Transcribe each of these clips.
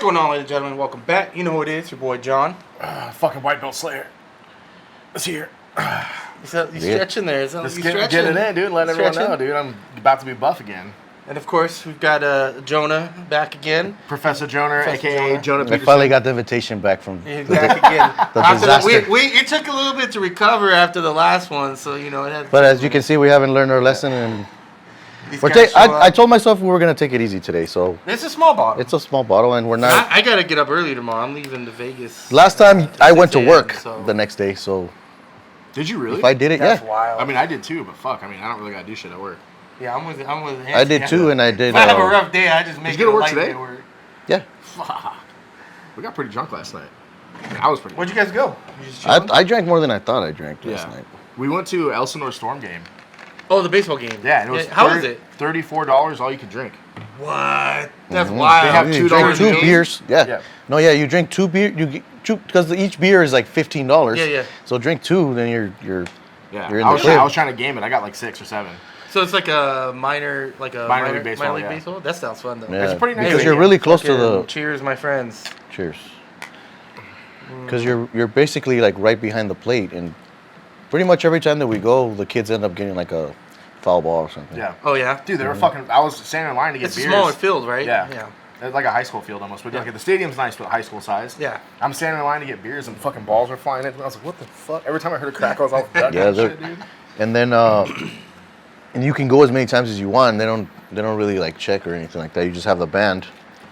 going on, ladies and gentlemen? Welcome back. You know who it is, your boy John. Fucking white belt slayer. It's here. You stretching there. Just get it in, dude. Let everyone know, dude. I'm about to be buff again. And of course, we've got Jonna back again. Professor Jonna, a.k.a. Jonna Peterson. I finally got the invitation back from back again. the disaster. It took a little bit to recover after the last one, so you know it had. But as you can see, we haven't learned our lesson, and I told myself we were gonna take it easy today. So it's a small bottle. It's a small bottle, and we're not. I gotta get up early tomorrow. I'm leaving to Vegas. Last time I went to work the next day, so. Did you really? If I did it, That's yeah. wild. I mean, I did too, but fuck. I mean, I don't really gotta do shit at work. Yeah, I'm with Nancy. I did too, and I did. If I have a rough day, I just make it a light day at work. Yeah. Fuck. We got pretty drunk last night. I was pretty. Where'd you guys go? I drank more than I thought I drank last night. We went to Elsinore Storm game. Oh, the baseball game. Yeah, and it was how was it? $34 all you could drink. What? That's wild. They have $2 two beers. Yeah. No, yeah, you drink two beer. You get two because each beer is like $15. Yeah. So drink two, then you're in I was trying to game it. I got like 6 or 7. So it's like a minor league baseball. Baseball. That sounds fun though. Yeah. It's pretty nice because you're really close to the. Cheers, my friends. Cheers. Because you're basically like right behind the plate, and pretty much every time that we go, the kids end up getting like a foul ball or something. Yeah. Oh yeah. Dude, they were fucking. I was standing in line to get it's beers. It's a smaller field, right? Yeah. It's like a high school field almost. But like the stadium's nice, but high school size. Yeah. I'm standing in line to get beers, and fucking balls are flying in. And I was like, what the fuck? Every time I heard a crack, I was all shit, dude. And then and you can go as many times as you want. They don't really like check or anything like that. You just have the band.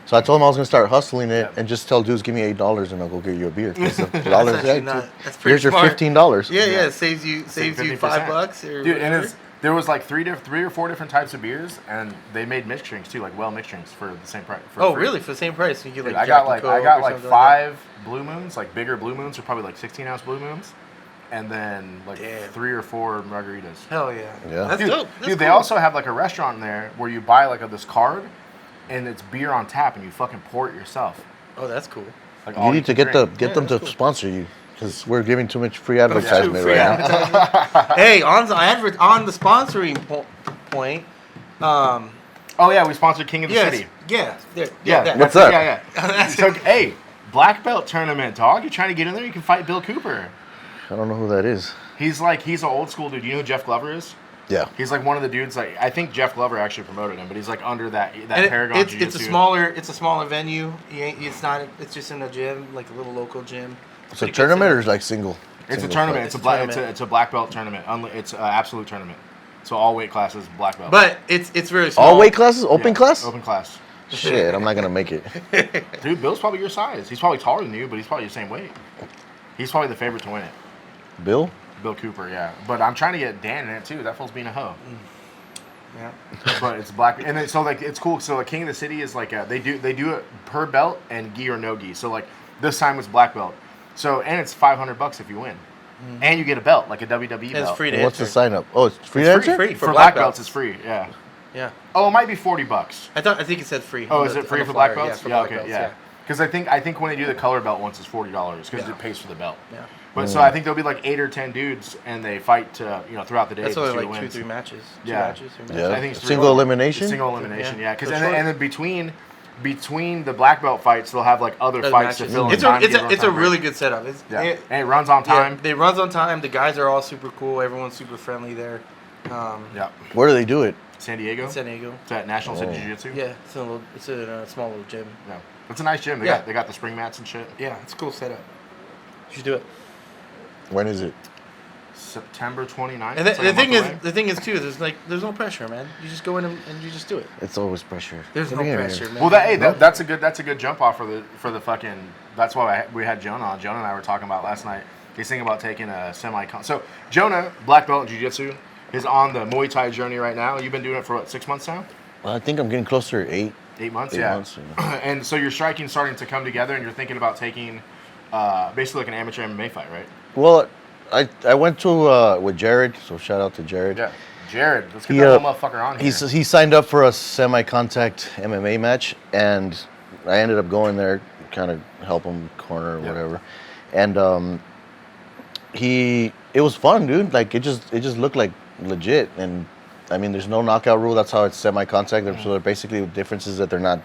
So I told them I was gonna start hustling it and just tell dudes, give me $8 and I'll go get you a beer. That's pretty Beers are $15. Yeah, it saves you $5. Dude, and there was like 3 or 4 different types of beers, and they made mixed drinks too, like mixed drinks for the same price. Really? For the same price? You get like I got like 5 Blue Moons, like bigger Blue Moons, or probably like 16-ounce Blue Moons. And then like 3 or 4 margaritas. Hell yeah. Yeah. That's dope. Dude, they also have like a restaurant there where you buy like this card, and it's beer on tap, and you fucking pour it yourself. Oh, that's cool. Like you need to get them to sponsor you, because we're giving too much free advertisement right now. Hey, on the sponsoring point. Oh yeah, we sponsored King of the City. Yeah. What's up? Yeah. So hey, black belt tournament, dog. You trying to get in there? You can fight Bill Cooper. I don't know who that is. He's an old school dude. You know who Jeff Glover is? Yeah. He's like one of the dudes. Like I think Jeff Glover actually promoted him, but he's like under that Paragon Jiu-Jitsu. It's a smaller venue. It's just in a gym, like a little local gym. It's a tournament or is like single? It's a tournament. It's a black belt tournament. It's an absolute tournament. So all weight classes, black belt. But it's very small. All weight classes? Open class? Open class. Shit, I'm not gonna make it. Dude, Bill's probably your size. He's probably taller than you, but he's probably the same weight. He's probably the favorite to win it. Bill Cooper, yeah. But I'm trying to get Dan in it too. That fool's being a hoe. Yeah. But it's black, and then so like it's cool. So like King of the City is like they do it per belt and gi or no gi. So like this time it's black belt. So and it's $500 if you win, and you get a belt like a WWE belt. It's free to What's enter. the sign up? Oh, it's free to enter? Free for black belts. It's free. Yeah. Yeah. Oh, it might be $40. I think it said free. Oh, is it free for black belts? Yeah, for black belts, yeah. Because I think when they do the color belt once, it's $40 because it pays for the belt. Yeah. But so I think there'll be like 8 or 10 dudes, and they fight throughout the day. That's only like wins. 2-3 matches. Yeah. 3 matches. Yeah. I think it's single elimination. Single elimination, yeah. Because and then between the black belt fights, they'll have like other fights to fill in time. It's a really good setup. And it runs on time. It runs on time. The guys are all super cool. Everyone's super friendly there. Yeah. Where do they do it? San Diego. San Diego. It's at National City Jiu-Jitsu. Yeah, it's a small little gym. Yeah, it's a nice gym. They got the spring mats and shit. Yeah, it's a cool setup. You should do it. When is it? September 29th. And the thing is too. There's no pressure, man. You just go in and you just do it. It's always pressure. There's no pressure, man. Well, that's a good jump off for the fucking. That's why we had Jonna on. Jonna and I were talking about last night. He's thinking about taking a semi-con. So Jonna, black belt in jiu-jitsu, is on the Muay Thai journey right now. You've been doing it for what, 6 months now? Well, I think I'm getting closer to 8. 8 months, 8 yeah. months, And so your striking starting to come together, and you're thinking about taking basically like an amateur MMA fight, right? Well, I went to with Jared, so shout out to Jared. Yeah, Jared, let's get that little motherfucker on here. He signed up for a semi-contact MMA match, and I ended up going there, kind of help him corner or whatever. And it was fun, dude. Like it just looked like legit. And I mean, there's no knockout rule. That's how it's semi-contact. So basically the difference is that they're not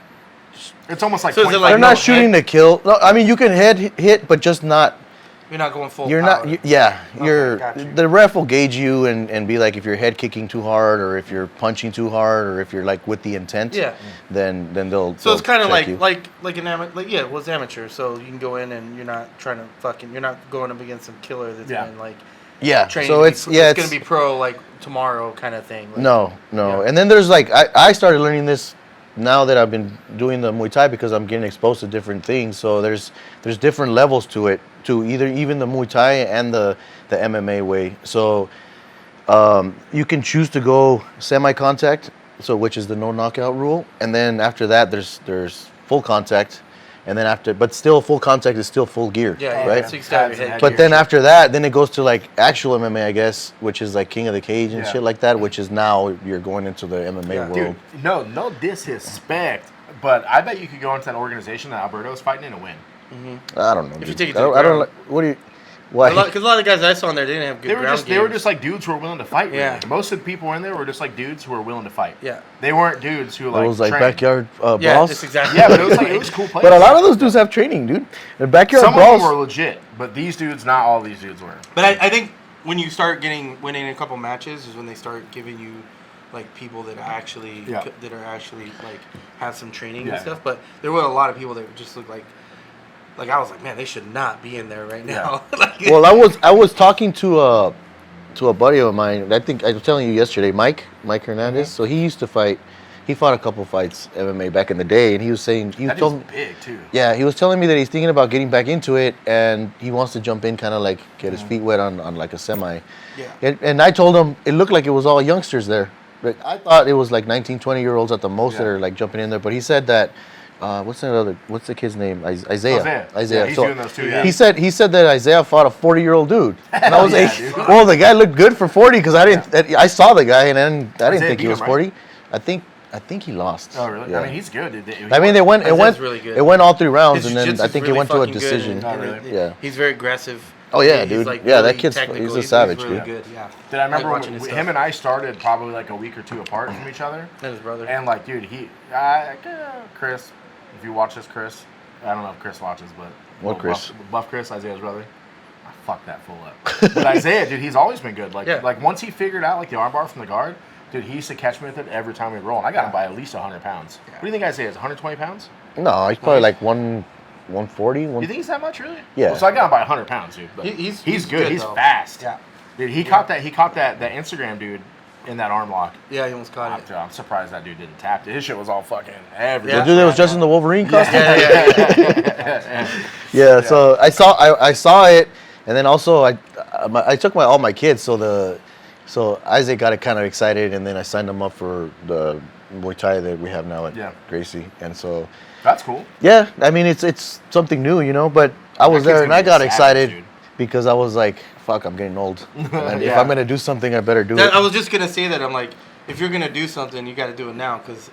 It's almost like So is it 0.5 like They're no not shooting to kill. No, I mean you can head hit, but just not. You're not going full You're power. not. Yeah, you're. got you. The ref will gauge you and be like, if you're head kicking too hard, or if you're punching too hard, or if you're like with the intent. Yeah. Then they'll. So it's kind of check you. like an amateur. Like yeah, it was amateur. So you can go in and you're not trying to you're not going up against some killer that's been like Yeah. trained. So it's it's gonna be pro like tomorrow kind of thing. Like, No. Yeah. And then there's like I started learning this now that I've been doing the Muay Thai because I'm getting exposed to different things. So there's different levels to it, to even the Muay Thai and the MMA way. So you can choose to go semi-contact, so which is the no knockout rule, and then after that there's full contact, and then but still full contact is still full gear, Yeah, right? So you still have your head. But then after that, then it goes to like actual MMA, I guess, which is like King of the Cage and Yeah. shit like that, which is now you're going into the MMA Yeah. world. Dude, no disrespect, but I bet you could go into that organization that Alberto's fighting in and win. I don't know. If you dude. take it to I don't, the I don't ground. like. What do you? Why? Because a lot of the guys I saw in there, they didn't have good ground They were games. just like dudes who were willing to fight. Really. Yeah. Most of the people in there were just like dudes who were willing to fight. Yeah. They weren't dudes who like. Those like trained. backyard Yeah, brawls. that's exactly. Yeah, but it was cool players. But a lot of those dudes have training, dude. The backyard Some brawls. of them were legit, but these dudes, not all these dudes were. But I think when you start winning a couple matches is when they start giving you like people that actually like have some training Yeah. and stuff. But there were a lot of people that just looked like I was like, man, they should not be in there right now. Like, Well, I was talking to a buddy of mine. I think I was telling you yesterday, Mike Hernandez. Mm-hmm. So he used to fight. He fought a couple fights MMA back in the day, and he was saying That told dude's big too. Yeah, he was telling me that he's thinking about getting back into it, and he wants to jump in, kind of like get his feet wet on like a semi. Yeah. And I told him it looked like it was all youngsters there. But I thought it was like 19, 20-year-olds at the most that are like jumping in there. But he said that, what's the kid's name? Isaiah. Yeah, he's doing those too, yeah. He said that Isaiah fought a 40-year-old dude. And I was Yeah, like, dude. well, the guy looked good for 40 because I saw the guy and then I didn't Isaiah think he beat was him, 40. I think he lost. Oh really? Yeah. I mean, he's good. Dude. I mean, it went really good. it went all 3 rounds, his and then jiu-jitsu's I think really it went to a fucking good, decision. Oh, really? Yeah. He's very aggressive. Oh, yeah, He's dude. like Yeah, that really kid's- technical. he's a savage, really dude. good. Yeah. Did I remember like watching his when stuff. him and I started probably like a week or two apart from each other? And his brother. And like, dude, Chris, if you watch this, Chris, I don't know if Chris watches, but What Chris? Buff Chris, Isaiah's brother. I fucked that fool up. But Isaiah, dude, he's always been good. Like, Yeah. like once he figured out like the armbar from the guard, dude, he used to catch me with it every time we roll. And I got him by at least 100 pounds. What do you think Isaiah is? 120 pounds? No, he's probably like 140. You think he's that much, really? Yeah. Well, so I got him by 100 pounds, dude. But He's good. good, He's though. fast. Yeah. Dude, he caught that Instagram dude in that arm lock. Yeah, he almost caught it. I'm surprised that dude didn't tap it. His shit was all fucking everywhere. The dude that was dressed in the Wolverine costume. Yeah. Yeah, so I saw it, and then also I took all my kids, so Isaac got kind of excited, and then I signed him up for the Muay Thai that we have now at Gracie, and so That's cool. yeah, I mean it's something new, you know, but I was That kid's there and gonna I be got a excited savage, dude. because I was like, fuck, I'm getting old, and if Yeah. I'm gonna do something, I better do it. I was just gonna say that. I'm like, if you're gonna do something, you got to do it now because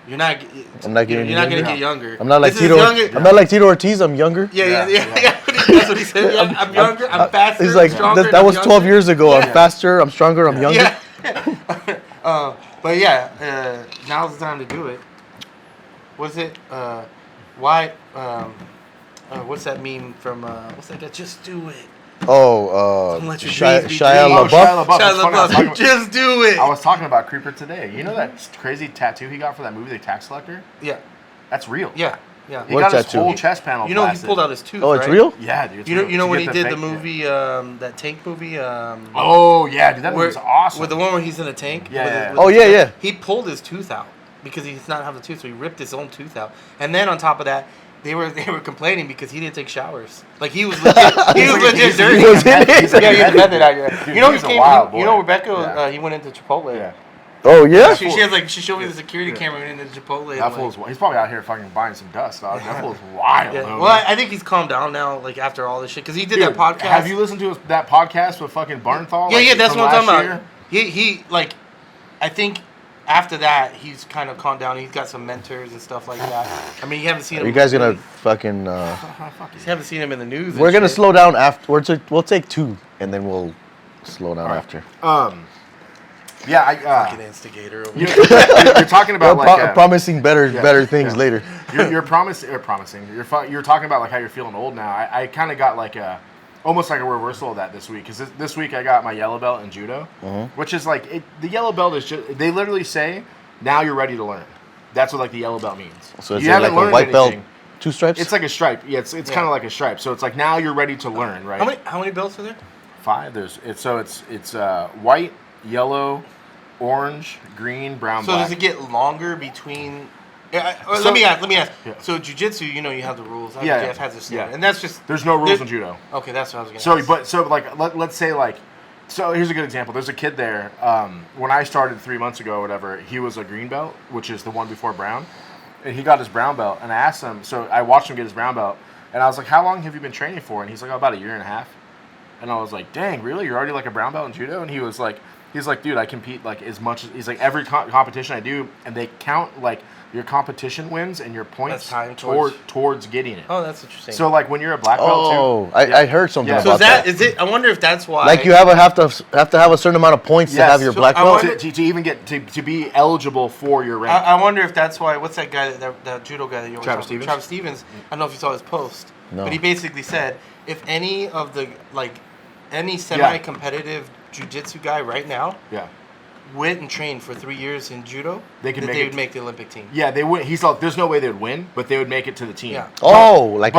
you're not. I'm not getting You're not gonna younger. get younger. I'm not like This is Tito. younger- I'm not like Tito Ortiz. I'm younger. Yeah. Yeah. That's what he said. Yeah, I'm younger. I'm faster. He's like, I'm stronger, that and was I'm 12 younger." years ago. I'm faster. I'm stronger. I'm younger. Yeah. But yeah, now's the time to do it. What's it? Why? What's that meme from? What's that guy? Just do it. Oh, Don't let your Shia dreams be Shia dreams. Oh, LaBeouf. Shia LaBeouf. That's funny. I was talking about- Just do it. I was talking about Creeper today. You know that crazy tattoo he got for that movie, The Tax Collector? Yeah. That's real. Yeah. He What got his tattoo? whole chest panel You know, he blasted. pulled out his tooth. Oh, it's right? real? Yeah, dude. it's You know, real. you know To when get he the did the fake- movie, that tank movie. Oh yeah, dude, that movie's awesome. With the one where he's in a tank. Yeah, with yeah. with Oh, the yeah, tooth. yeah. He pulled his tooth out because he does not have the tooth, so he ripped his own tooth out. And then on top of that, they were complaining because he didn't take showers. Like he was legit, he was legit dirty. he was in it. He's like Yeah, a he's a method method actor. Dude, You know, he he's a came. wild You know, boy. Rebecca. Yeah. He went into Chipotle. Yeah. Oh yeah. She has like she showed me the security camera went into Chipotle. and, That like, fool's. He's probably out here fucking buying some dust, dog. That fool's wild. yeah. though, Well, man. I think he's calmed down now. Like after all this shit, because he did Dude, that podcast. Have you listened to that podcast with fucking Barnthal? Yeah, like, yeah, that's from what I'm talking last about. year? He like, I think after that he's kind of calmed down. He's got some mentors and stuff like that. I mean, you haven't seen him. Are you guys gonna really- fucking? You haven't seen him in the news. We're and gonna shit. slow down after. We'll take 2, and then we'll slow down after. Yeah, Fucking instigator. Over you're, here. you're talking about promising better things later. You're promising. You're talking about like how you're feeling old now. I kind of got like almost like a reversal of that this week because this week I got my yellow belt in judo, which is like the yellow belt is just they literally say now you're ready to learn. That's what like the yellow belt means. So it's like a white belt, 2 stripes. It's like a stripe. Yeah, it's kind of like a stripe. So it's like now you're ready to learn, right? How many belts are there? 5. It's white, yellow, orange, green, brown, So black. does it get longer between? So- Let me ask. Yeah. So jiu-jitsu, you have the rules. Yeah, IBJJF has a standard, yeah. and that's just There's no rules in judo. Okay, that's what I was gonna. ask. Let's say like, so here's a good example. There's a kid there. When I started 3 months ago or whatever, he was a green belt, which is the one before brown, and he got his brown belt. And I asked him, so I watched him get his brown belt, and I was like, "How long have you been training for?" And he's like, "About a year and a half." And I was like, "Dang, really? You're already like a brown belt in judo?" And he's like, "Dude, I compete like as much as he's like every competition I do, and they count like your competition wins and your points That's time towards getting it." Oh, that's interesting. So like when you're a black belt too. I heard something Yeah. about so that. is it? I wonder if that's why. Like you have to have a certain amount of points to Yes. have your So black I belt. wonder- to even get to be eligible for your rank. I wonder if that's why. What's that guy? That judo guy that you always Travis talk about? Stevens? Travis Stevens. I don't know if you saw his post, No. but he basically said if any of the any semi-competitive jiu-jitsu guy right now yeah. went and trained for 3 years in judo, They could that make they it- would make the Olympic team. Yeah, they would. He's like, there's no way they would win, but they would make it to the team. Yeah. Oh, But-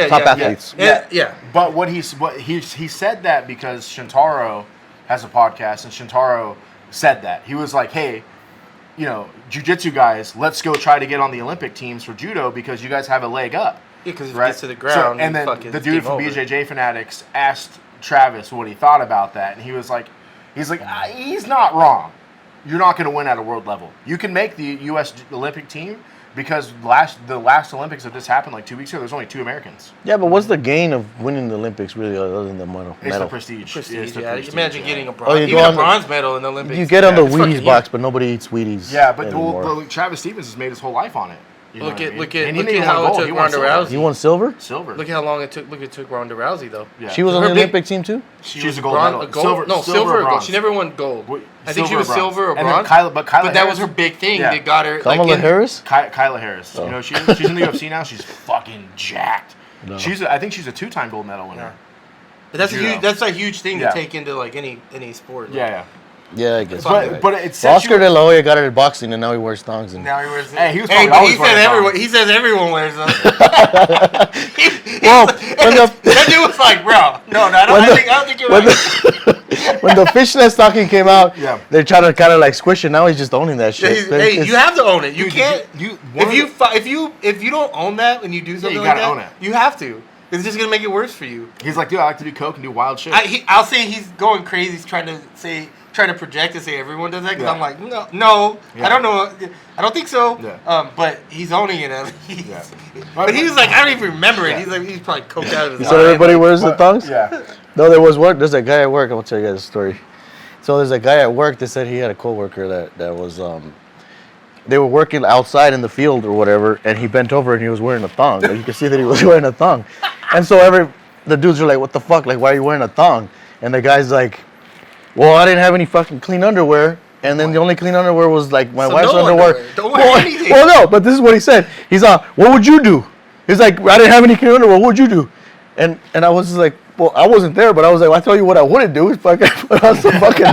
top athletes. Yeah. But he said that because Shintaro has a podcast, and Shintaro said that he was like, "Hey, jiu-jitsu guys, let's go try to get on the Olympic teams for judo because you guys have a leg up." Yeah, because if Right? it gets to the ground, and then fucking the it's dude game from over. BJJ Fanatics asked Travis what he thought about that, and he was like, he's not wrong. You're not going to win at a world level. You can make the U.S. Olympic team because the last Olympics that just happened like 2 weeks ago, there's only 2 Americans. Yeah, but what's the gain of winning the Olympics really other than the medal? It's the prestige. Prestige, It's the yeah. prestige, Imagine yeah. getting a Oh, bronze, you even go a on the- bronze medal in the Olympics. You get on the it's fucking Wheaties box, but nobody eats Wheaties. Yeah, but anymore. Travis Stevens has made his whole life on it. You know Look what I at mean? look at And he look didn't at even how win it gold. took He won Ronda silver. Rousey. You won silver? Silver. Look at how long it took. Look, it took Ronda Rousey though. Yeah. She was on Her the big- Olympic team too? She's a gold bron- medal. gold? Silver, No, silver or or gold. bronze. She never won gold. I think she Silver was or bronze. silver or And then bronze. Kyla But that Harris- was her big thing Yeah. that got her. Kamala Harris? Kyla Harris. Oh. You know, she's in the UFC now. She's fucking jacked. No. I think she's a 2-time gold medal winner. But that's Judo. a huge thing Yeah. to take into like any sport. Like, Yeah. Yeah, I guess. But it's Oscar De La Hoya got it in boxing, and now he wears thongs. And Now he wears. Hey, he was Hey, probably but always he wearing said everyone. thongs. He says everyone wears them. Well, That dude was like, bro, no, I don't think you're right. when the fishnet stocking came out, Yeah. they're trying to kind of like squish it. Now he's just owning that shit. Hey, you have to own it. You Dude, can't. If you don't own that and you do something you like gotta that, own it. you have to. It's just gonna make it worse for you. He's like, dude, I like to do coke and do wild shit. I'll say he's going crazy. He's trying to project and say everyone does that. Because Yeah. I'm like, no, Yeah. I don't know. I don't think so. Yeah. But he's owning it at least. Yeah. But he was like, I don't even remember Yeah. it. He's probably coked out of his So mind. everybody wears the thongs? Yeah. No, there was one. There's a guy at work. I'll tell you guys a story. So there's a guy at work that said he had a coworker that was they were working outside in the field or whatever, and he bent over and he was wearing a thong. Like, you could see that he was wearing a thong. And so the dudes are like, "What the fuck? Like, why are you wearing a thong?" And the guy's like, "Well, I didn't have any fucking clean underwear." And then the only clean underwear was like my So wife's no underwear. underwear. Don't wear anything. Well, no, but this is what he said. He's what would you do? He's like, I didn't have any clean underwear. What would you do? And I was just like, well, I wasn't there, but I was like, I'll tell you what I wouldn't do is fucking put on some fucking.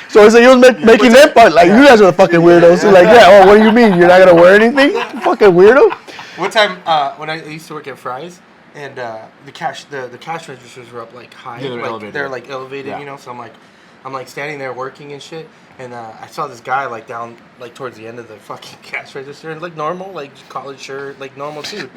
So he said he was making that part like, you guys are the fucking weirdos. He's like, yeah, oh, what do you mean? You're not going to wear anything? You fucking weirdo. One time when I used to work at Fry's, and the cash registers were up like high, Yeah, they're like elevated. they're like elevated, Yeah. you know. So I'm like standing there working and shit, and I saw this guy like down like towards the end of the fucking cash register, and like normal, like collared shirt, like normal too.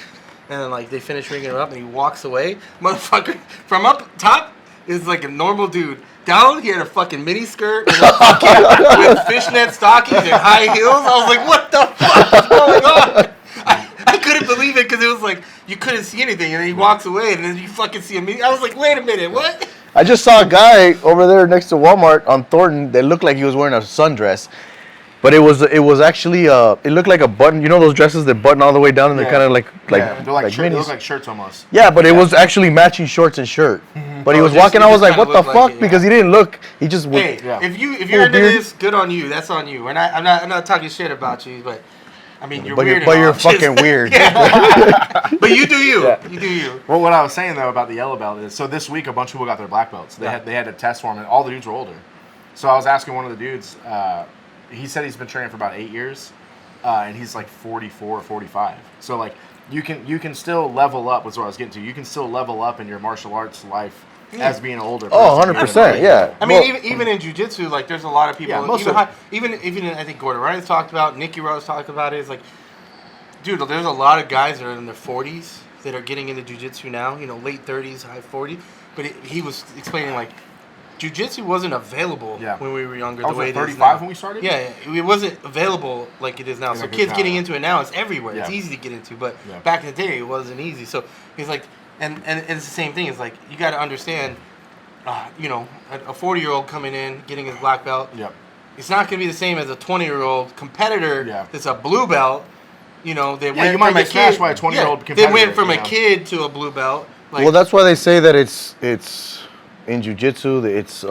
And then like they finish ringing it up, and he walks away, motherfucker. From up top is like a normal dude. Down, he had a fucking mini skirt with, with fishnet stockings and high heels. I was like, what the fuck is going on? I couldn't believe it because it was like you couldn't see anything, and then he walks away, and then you fucking see him. I was like, wait a minute, what? I just saw a guy over there next to Walmart on Thornton that looked like he was wearing a sundress. But it was actually it looked like a button. You know those dresses that button all the way down and they're kind of like they're like minis? they look like shirts almost. Yeah, but it was actually matching shorts and shirt. Mm-hmm. But he was just- walking. he I was just like, kinda "What the looked like fuck?" it, Because yeah. he didn't look. He just. Hey, Yeah. if you're Full into beard. this, good on you. That's on you. I'm not talking shit about you, but I mean you're But weird. you're and all. fucking weird. But you do you. Yeah. You do you. Well, what I was saying though about the yellow belt is, so this week a bunch of people got their black belts. They had a test for them, and all the dudes were older. So I was asking one of the dudes. He said he's been training for about 8 years, and he's like 44 or 45. So like you can still level up. Was what I was getting to. You can still level up in your martial arts life as being older. Oh, person. 100%. Yeah. I mean, Well, even in jiu-jitsu, like there's a lot of people. Yeah, most even, of- even I think Gordon Ryan's talked about. Nicky Rose talked about it. It's like, dude, there's a lot of guys that are in their 40s that are getting into jiu-jitsu now. You know, late 30s, high 40s. But he was explaining like, jiu-jitsu wasn't available when we were younger. I The was way like it is 35 now. when we started. Yeah, it wasn't available like it is now. So Like it's kids now, getting yeah. into it now, it's everywhere. It's Yeah. easy to get into. But Yeah. back in the day, it wasn't easy. So he's like, and it's the same thing. It's like you got to understand. You know, a 40-year-old coming in, getting his black belt. Yep. It's not going to be the same as a 20-year-old competitor Yeah. that's a blue belt. You know, they Yeah, went you might from a get smashed kid. by a 20-year-old They competitor, went from you a know. kid to a blue belt. Like, well, that's why they say that it's in jiu-jitsu. It's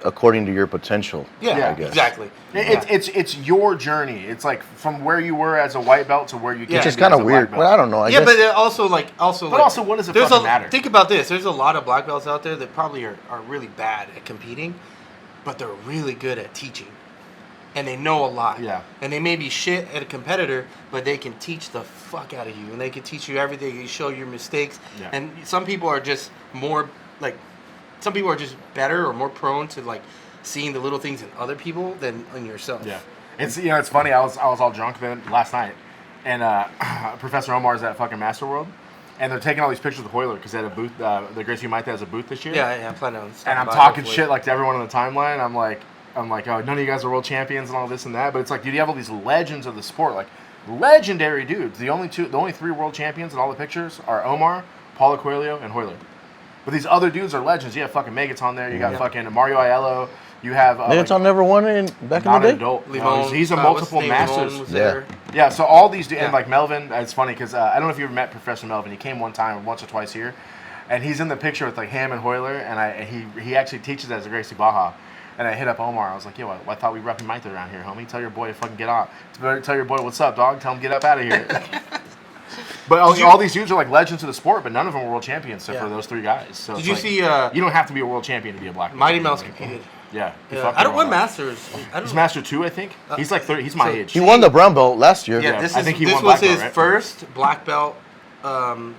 according to your potential. yeah, I guess. exactly. It's your journey. It's like from where you were as a white belt to where you Yeah. get It's just to be kind as of a black weird. belt. Well, I don't know. I Yeah, guess. but also what does it there's fucking matter? Think about this. There's a lot of black belts out there that probably are really bad at competing, but they're really good at teaching. And they know a lot. Yeah. And they may be shit at a competitor, but they can teach the fuck out of you. And they can teach you everything. They show your mistakes. Yeah. And some people are just more, like, some people are just better or more prone to, like, seeing the little things in other people than in yourself. Yeah, it's funny. I was all drunk then last night, and Professor Omar's at fucking Masterworld, and they're taking all these pictures of Hoyler because they had a booth. The Gracie Maite has a booth this year. Yeah, I'm planning on And I'm by, talking hopefully. shit like to everyone on the timeline. I'm like, oh, none of you guys are world champions and all this and that. But it's like, dude, you have all these legends of the sport, like legendary dudes. The only 3 world champions in all the pictures are Omar, Paulo Coelho, and Hoyler. But these other dudes are legends. You have fucking Megaton there. You got fucking Mario Aiello. You have Megaton never won it back in not the an day. adult. No, Limon, he's a what's multiple his name? masters. Limon was Yeah. there. Yeah, so all these dudes, Yeah. and like Melvin, it's funny because I don't know if you ever met Professor Melvin. He came one time, once or twice here, and he's in the picture with like him and Hoyler, and he actually teaches as a Gracie Baja. And I hit up Omar. I was like, yo, I thought we repping Maite around here, homie. Tell your boy to fucking get on. Tell your boy what's up, dog. Tell him get up out of here. But all these dudes are like legends of the sport, but none of them were world champions except for those 3 guys. So Did it's you like, see? you don't have to be a world champion to be a black belt. Mighty Mouse competed. Yeah. he Yeah. fucking I don't won want that. Masters. I don't He's know. Master 2, I think. He's like 30. He's my so age. He won the brown belt last year. Yeah, Yeah, this I is think he this won was black belt, his right? first black belt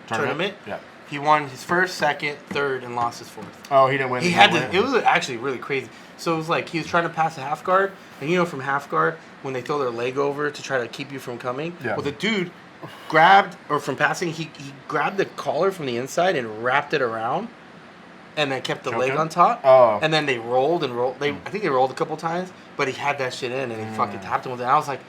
tournament. Yeah. He won his first, second, third, and lost his fourth. Oh, he didn't win. He had to. It was actually really crazy. So it was like he was trying to pass a half guard, and you know from half guard when they throw their leg over to try to keep you from coming. Yeah. Well, the dude grabbed from passing. He grabbed the collar from the inside and wrapped it around, and then kept the Choke leg him? on top. Oh. And then they rolled and rolled. I think they rolled a couple times, but he had that shit in, and he fucking tapped him with it. I was like,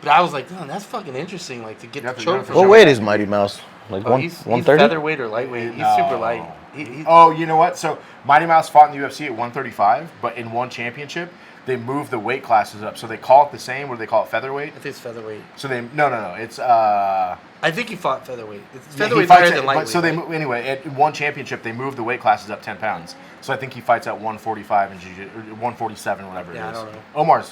oh, that's fucking interesting. Like to get Yeah, the for choke. sure. from What him. weight is Mighty Mouse? Like Oh, he's 130? featherweight or lightweight. He's super light. He, Oh, you know what? So Mighty Mouse fought in the UFC at 135, but in one championship, they moved the weight classes up. So they call it the same, or do they call it featherweight? I think it's featherweight. So they no. It's I think he fought featherweight. It's he featherweight fights higher at- than but lightweight. so they right? anyway at one championship they moved the weight classes up 10 pounds. So I think he fights at 145 and jiu-jitsu, or 147, whatever Yeah, I it is. don't know.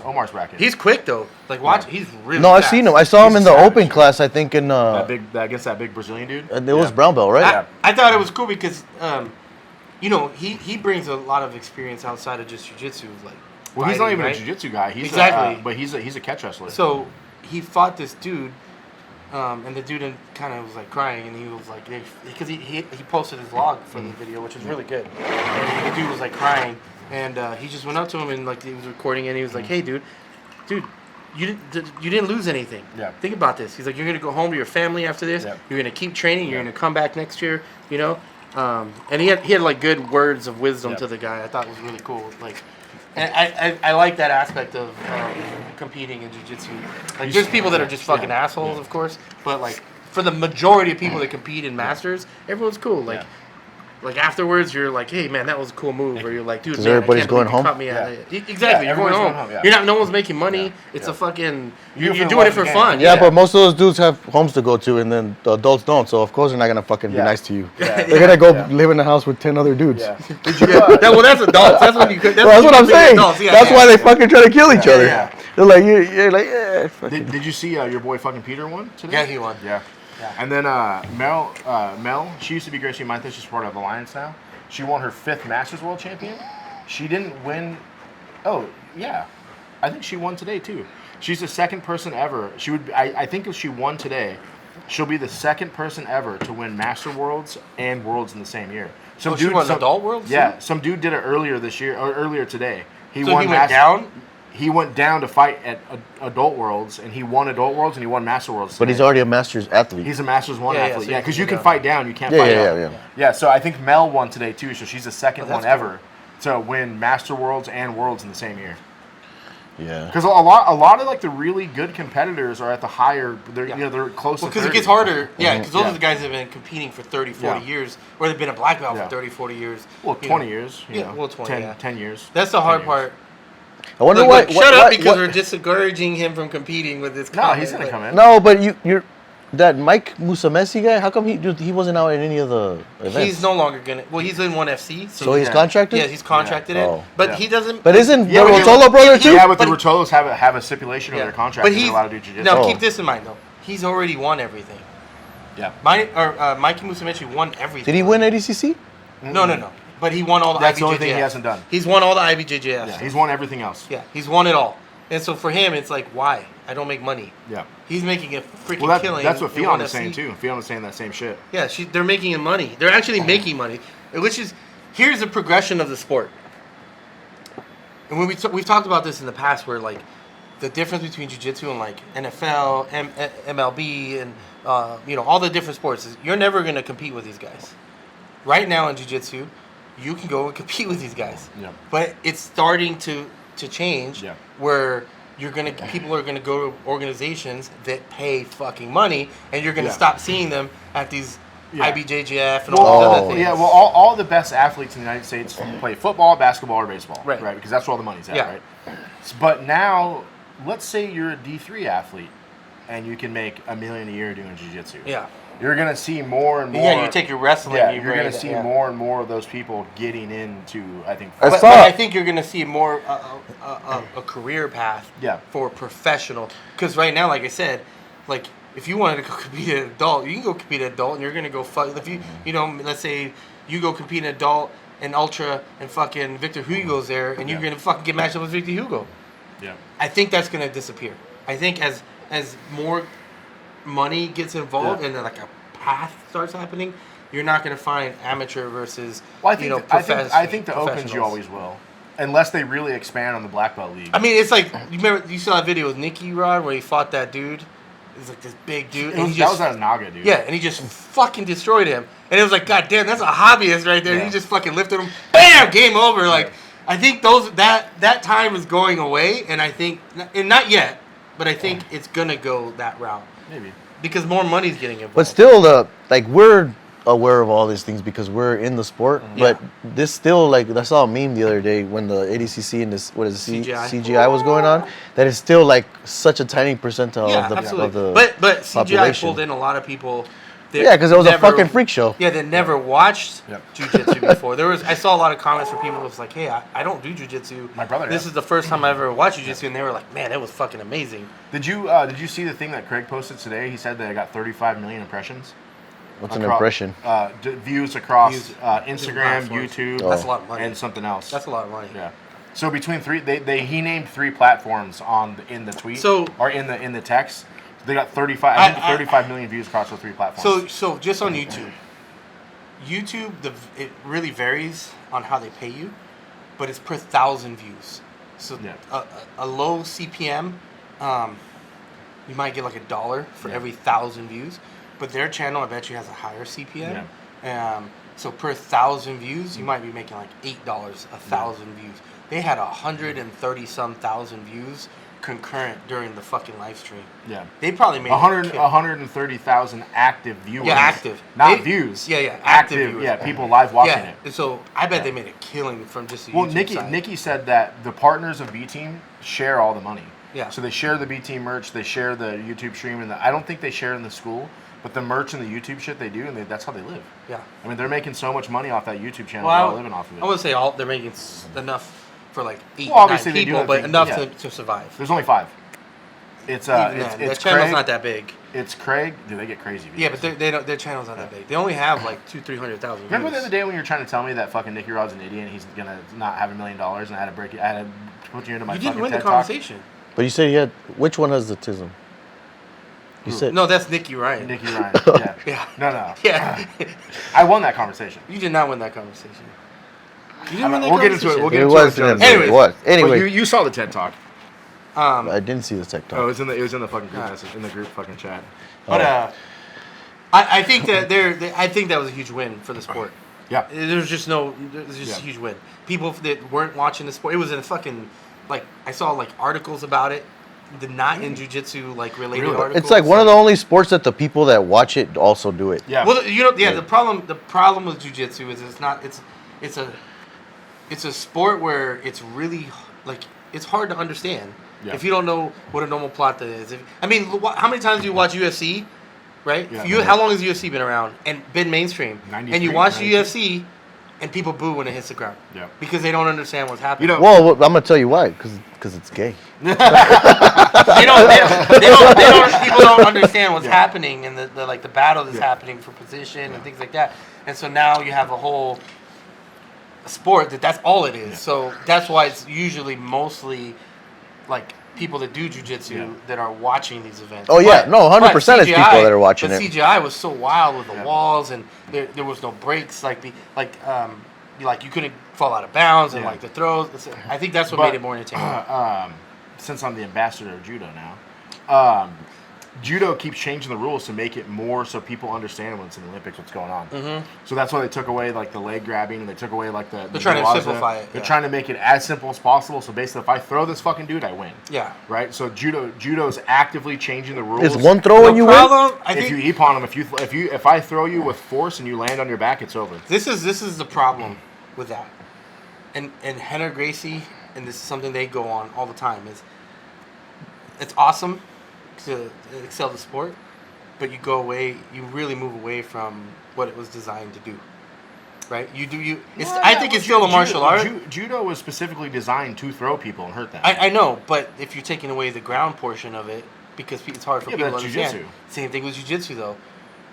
Omar's bracket. He's quick though. Like watch, Yeah. he's really. No, I've fast. seen him. I saw him He's in the savage. open class. I think in against that big Brazilian dude. it was brown belt, right? Yeah. I thought it was cool because, you know, he brings a lot of experience outside of just jiu-jitsu, like. Well, he's not fighting, even right? a jiu-jitsu guy. He's Exactly. but he's a catch wrestler. So he fought this dude, and the dude kind of was like crying, and he was like, because he posted his log for the video, which was really good. And the dude was like crying, and he just went up to him and like he was recording, it, and he was like, "Hey, dude, you didn't lose anything. Yeah. Think about this." He's like, "You're gonna go home to your family after this. Yeah. You're gonna keep training. You're Yeah. gonna come back next year. You know." And he had like good words of wisdom Yeah. to the guy. I thought was really cool. Like. And I like that aspect of competing in jiu-jitsu. Like, there's people that are just fucking assholes, of course, but like for the majority of people that compete in masters, everyone's cool. Like, like afterwards, you're like, hey man, that was a cool move, or you're like, dude, 'Cause man, everybody's I can't believe going you home? caught me Yeah. at it. Exactly, you're going everyone's home. going home, yeah. You're not. No one's making money. Yeah. It's Yeah. a fucking. You You're feel doing it like for a game. fun. Yeah, but most of those dudes have homes to go to, and then the adults don't. So of course they're not gonna fucking be Yeah. nice to you. Yeah. They're gonna go Yeah. live in the house with 10 other dudes. Yeah. Did you? Well, that's adults. That's when you. That's, Well, that's when what I'm you bring saying. adults. Yeah, That's yeah. why they fucking try to kill each other. yeah. They're like, you're like, yeah. fucking- Did you see your boy fucking Peter won today? Yeah, he won. Yeah. Yeah. And then Mel, she used to be Gracie Montes. She's part of Alliance now. She won her 5th Masters World Champion. She didn't win. Oh yeah, I think she won today too. She's the second person ever. She would. I think if she won today, she'll be the second person ever to win Master Worlds and Worlds in the same year. Some She won Adult Worlds. Yeah, too? some dude did it earlier this year or earlier today. So he went down. He went down to fight at Adult Worlds, and he won Adult Worlds, and he won Master Worlds. But he's today. already a Masters athlete. He's a Masters 1 Yeah, yeah, athlete. so Yeah, you because can you can go. fight down, you can't Yeah, fight yeah, up. yeah. Yeah, so I think Mel won today too, so she's the second one that's ever to win Master Worlds and Worlds in the same year. Yeah. Because a lot of like the really good competitors are at the higher. They're they're close. Well, to because it 30. gets harder. Yeah, because those Yeah. are the guys that have been competing for 30, 40 Yeah. years, or they've been a black belt Yeah. for 30, 40 years. Well, you 20 know. years. you Yeah, know, well, 20, 10, yeah. 10 years. That's the 10 hard years. part. I wonder Look, what. shut up because we're discouraging him from competing with this. No, comment. he's gonna come in. No, but you're that Mike Musamesi guy. How come he wasn't out in any of the events? He's no longer gonna. Well, he's in ONE FC, So he's Yeah. contracted. yeah, he's contracted Yeah. in, Oh. but Yeah. he doesn't. But isn't Yeah, the but he- Rotolo brother too? Yeah, but the But- Rotolos have a stipulation Yeah. of their contract. But that he they're allowed to do jiu-jitsu. now Oh. keep this in mind though. He's already won everything. Yeah. Mikey Musumeci won everything. Did he win ADCC? No. But he won all the That's the IBJJF. only thing he hasn't done. He's won all the IBJJF. Yeah, he's won everything else. Yeah, he's won it all. And so for him, it's like, why? I don't make money. Yeah. He's making a freaking Well, killing. that's what in Fionn ONE is saying FC. too. Fionn is saying that same shit. Yeah, they're making money. They're actually making money, which is here's the progression of the sport. And when we've talked about this in the past, where like the difference between jiu-jitsu and like NFL, MLB, and all the different sports is you're never gonna compete with these guys. Right now in jiu-jitsu, you can go and compete with these guys. Yeah. But it's starting to change Yeah. where people are gonna go to organizations that pay fucking money, and you're gonna Yeah. stop seeing them at these Yeah. IBJJF and all these Oh. other things. Yeah, well, all the best athletes in the United States play football, basketball, or baseball. Right. Because that's where all the money's at, Yeah. right? But now, let's say you're a D3 athlete and you can make $1 million a year doing jiu-jitsu. Yeah. You're going to see more and more. Yeah, you take your wrestling. Yeah, you you're bring going it- to see yeah. more and more of those people getting into, I think, I But saw- I think you're going to see more a career path Yeah. for professional. Because right now, like I said, like if you wanted to go compete at adult, you can go compete at adult, and you're going to go fuck. If let's say you go compete in adult and ultra, and fucking Victor Hugo's there, and you're Yeah. going to fucking get matched up with Victor Hugo. Yeah. I think that's going to disappear. I think as more money gets involved Yeah. and then like a path starts happening, you're not going to find amateur versus Well, I think, I think the Opens you professionals. always will. Unless they really expand on the black belt league. I mean, it's like you saw that video with Nicky Rod where he fought that dude. He's like this big dude, and he that just was at Naga, dude. yeah, and he just fucking destroyed him. And it was like, God damn, that's a hobbyist right there. Yeah. He just fucking lifted him, bam, game over. Like, I think that time is going away, and I think, and not yet, but I think it's gonna go that route Maybe. because more money's getting involved. But still, we're aware of all these things because we're in the sport. But this still, like, I saw a meme the other day when the ADCC and CGI was going on. That is still like such a tiny percentile yeah, of the absolutely. of the but CGI population. pulled in a lot of people. that Yeah, because it was a never- fucking freak show. Yeah, that never watched Yep. jiu-jitsu before. I saw a lot of comments from people that was like, hey, I don't do jiu-jitsu. My brother This does. is the first time I ever watched jiu-jitsu, and they were like, man, that was fucking amazing. Did you see the thing that Craig posted today? He said that it got 35 million impressions. What's an impression? Views across Views. Instagram, Platforms. YouTube, That's a lot of money. and something else. That's a lot of money. Yeah. So between three, he named 3 platforms in the tweet. So- or in the text. They got 35. I think 35 million views across those 3 platforms. So just on YouTube, it really varies on how they pay you, but it's per 1,000 views. So Yeah. a low CPM, you might get like $1 for Yeah. every 1,000 views, but their channel I bet you has a higher CPM. So per 1,000 views, you might be making like $8 a 1,000 views. They had 130 some thousand views concurrent during the fucking live stream. Yeah. They probably made 130,000 active viewers. Yeah, active. Not views. Yeah, active viewers. Yeah, people live watching it. And so I bet they made a killing from just the Well, YouTube side. Nikki said that the partners of B Team share all the money. Yeah. So they share the B Team merch, they share the YouTube stream, and I don't think they share in the school, but the merch and the YouTube shit they do, and that's how they live. Yeah. I mean, they're making so much money off that YouTube channel. Well, they're all living off of it. I wouldn't say they're making enough for like 8 Well, obviously 9 they do people, have but things, enough yeah. to survive. There's only 5. It's Even it's then, their it's channel's Craig. not that big. It's Craig. Dude, they get crazy. Yeah, views. but they don't. Their channel's not that big. They only have like 200,000-300,000. Remember the other day when you were trying to tell me that fucking Nicky Rod's an idiot and he's gonna not have $1 million, and I had to put you into my You fucking didn't win the TED Talk? conversation. But you said you had which one has the tism? You said No, that's Nicky Ryan. Nicky Ryan. Yeah. Yeah. No. Yeah. I won that conversation. You did not win that conversation. You didn't win that We'll get into it. conversation. We'll get it into was. it. Jonas. Anyways. What? But Anyway, you saw the TED Talk. I didn't see the TikTok. Oh, it was in the fucking group message, in the group fucking chat. But I think that I think that was a huge win for the sport. Yeah. There's just a huge win. People that weren't watching the sport, it was in a fucking like I saw like articles about it, the not in jiu-jitsu like related Really? articles. It's like one of the only sports that the people that watch it also do it. Yeah. Well, the problem with jiu-jitsu is it's a sport where it's really like it's hard to understand Yeah. if you don't know what a normal plata is. How many times do you watch UFC? Right? Yeah. How long has UFC been around and been mainstream? 93, And you watch the 92. UFC, and people boo when it hits the ground. Yeah. Because they don't understand what's happening. You know- Well, I'm gonna tell you why. Because it's gay. People don't understand what's happening and the battle that's happening for position and things like that. And so now you have a whole sport that's all it is. Yeah. So that's why it's usually mostly like people that do jiu-jitsu that are watching these events. Oh, yeah. No, 100% but it's people that are watching but it. CGI was so wild with the walls and there was no breaks you couldn't fall out of bounds and Yeah. like the throws. I think that's what But, made it more entertaining. Since I'm the ambassador of judo now, judo keeps changing the rules to make it more so people understand when it's in the Olympics what's going on. Mm-hmm. So that's why they took away like the leg grabbing and they took away like the. They're trying to Newaza. simplify it, They're yeah. trying to make it as simple as possible. So basically, if I throw this fucking dude, I win. Yeah. Right. So judo's actively changing the rules. It's one throw and you win. If you eep on him, if I throw you with force and you land on your back, it's over. This is the problem with that, and Henner Gracie, and this is something they go on all the time. It's awesome to excel the sport, but you really move away from what it was designed to do, right? I think it's still a martial art. Judo was specifically designed to throw people and hurt them. I know, but if you're taking away the ground portion of it, because it's hard for Yeah, people but to that's understand. jujitsu. Same thing with jiu-jitsu though,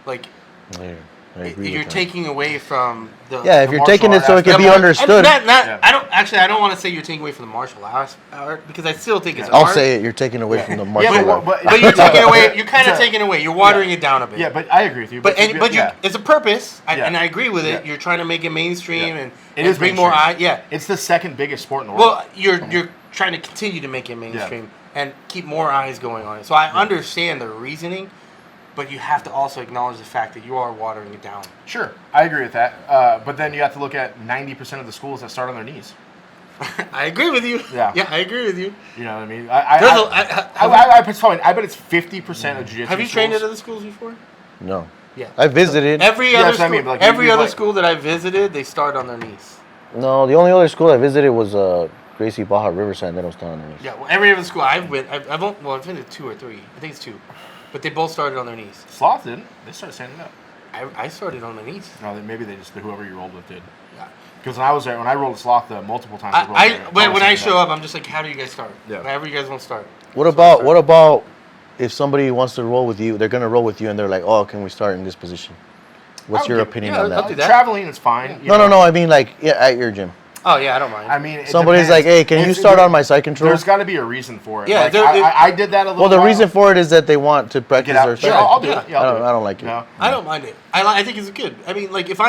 like. Yeah, I agree You're with that. taking away from the Yeah, if the you're taking it martial so art it can be understood. Yeah. I don't want to say you're taking away from the martial art because I still think it's I'll art. say it. You're taking away from the martial Yeah, art. But you're taking away. You're kind of taking away. You're watering it down a bit. Yeah, but I agree with you. But yeah. it's a purpose, Yeah. and I agree with it. Yeah. You're trying to make it mainstream Yeah. and It is bring more mainstream. eyes. Yeah. It's the second biggest sport in the world. Well, you're trying to continue to make it mainstream and keep more eyes going on it. So I understand the reasoning, but you have to also acknowledge the fact that you are watering it down. Sure, I agree with that. But then you have to look at 90% of the schools that start on their knees. I agree with you. Yeah. Yeah, I agree with you. You know what I mean? There's I bet it's 50% of jiu-jitsu. Have you trained at schools. other schools before? No. Yeah. I visited. Every Yeah, other that's what I school, mean, like, every you other like- school that I visited, they start on their knees. No, the only other school I visited was Gracie Baja Riverside, and they don't stand on their knees. Yeah, well, every other school I've been to 2 or 3. I think it's 2, but they both started on their knees. Sloth didn't. They started standing up. I started on my knees. No, maybe they just whoever you rolled with did. Yeah. Because when I was there, when I rolled Sloth multiple times, rolled there, When I standing show up. up, I'm just like, how do you guys start? Yeah. Whenever you guys want to start. What about if somebody wants to roll with you? They're gonna roll with you, and they're like, "Oh, can we start in this position?" What's your opinion on I'll that? do that. Traveling is fine. you No, know. no. I mean, like, at your gym. Oh yeah, I don't mind. I mean, it Somebody's depends. like, "Hey, can you start on my side control?" There's got to be a reason for it. Yeah, Like, there- I did that a little. Well, the while. reason for it is that they want to practice Get out. their Sure, side. I'll do Yeah. it. Yeah, I'll do it. I don't like it. No. I don't mind it. I think it's good. I mean, like if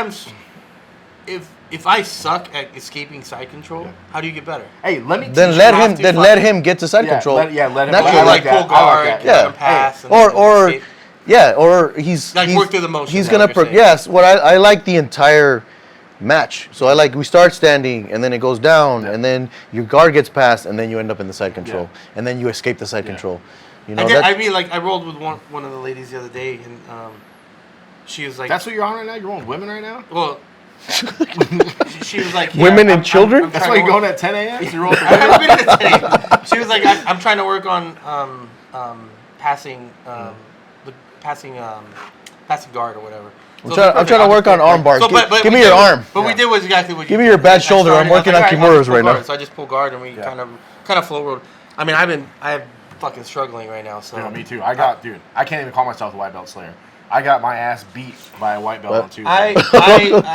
I suck at escaping side control, how do you get better? Hey, let me. Then teach let you him. how to Then fuck- let him get to side Yeah, control. let him. Naturally, I like like that. pull guard, I like that. let Yeah. him pass, and or escape. yeah, or he's Like he's, work through the motions, He's is gonna what you're saying. yes. What I like the entire match. So we start standing, and then it goes down, and then your guard gets passed, and then you end up in the side control, and then you escape the side control. You know, I rolled with one of the ladies the other day, and she was like, "That's what you're on right now. You're on women right now." Well, she was like, "Women and children." That's why you're going at 10 a.m. You roll She was like, "I'm trying to work on passing guard or whatever." I'm trying to work on arm bars. Give me your arm. But we did was exactly what you Give me your bad shoulder. I'm working on kimuras right now. So I just pull guard, and we kind of flow rolled. I mean, I'm fucking struggling right now. So me too. I can't even call myself a white belt slayer. I got my ass beat by a white belt on Tuesday.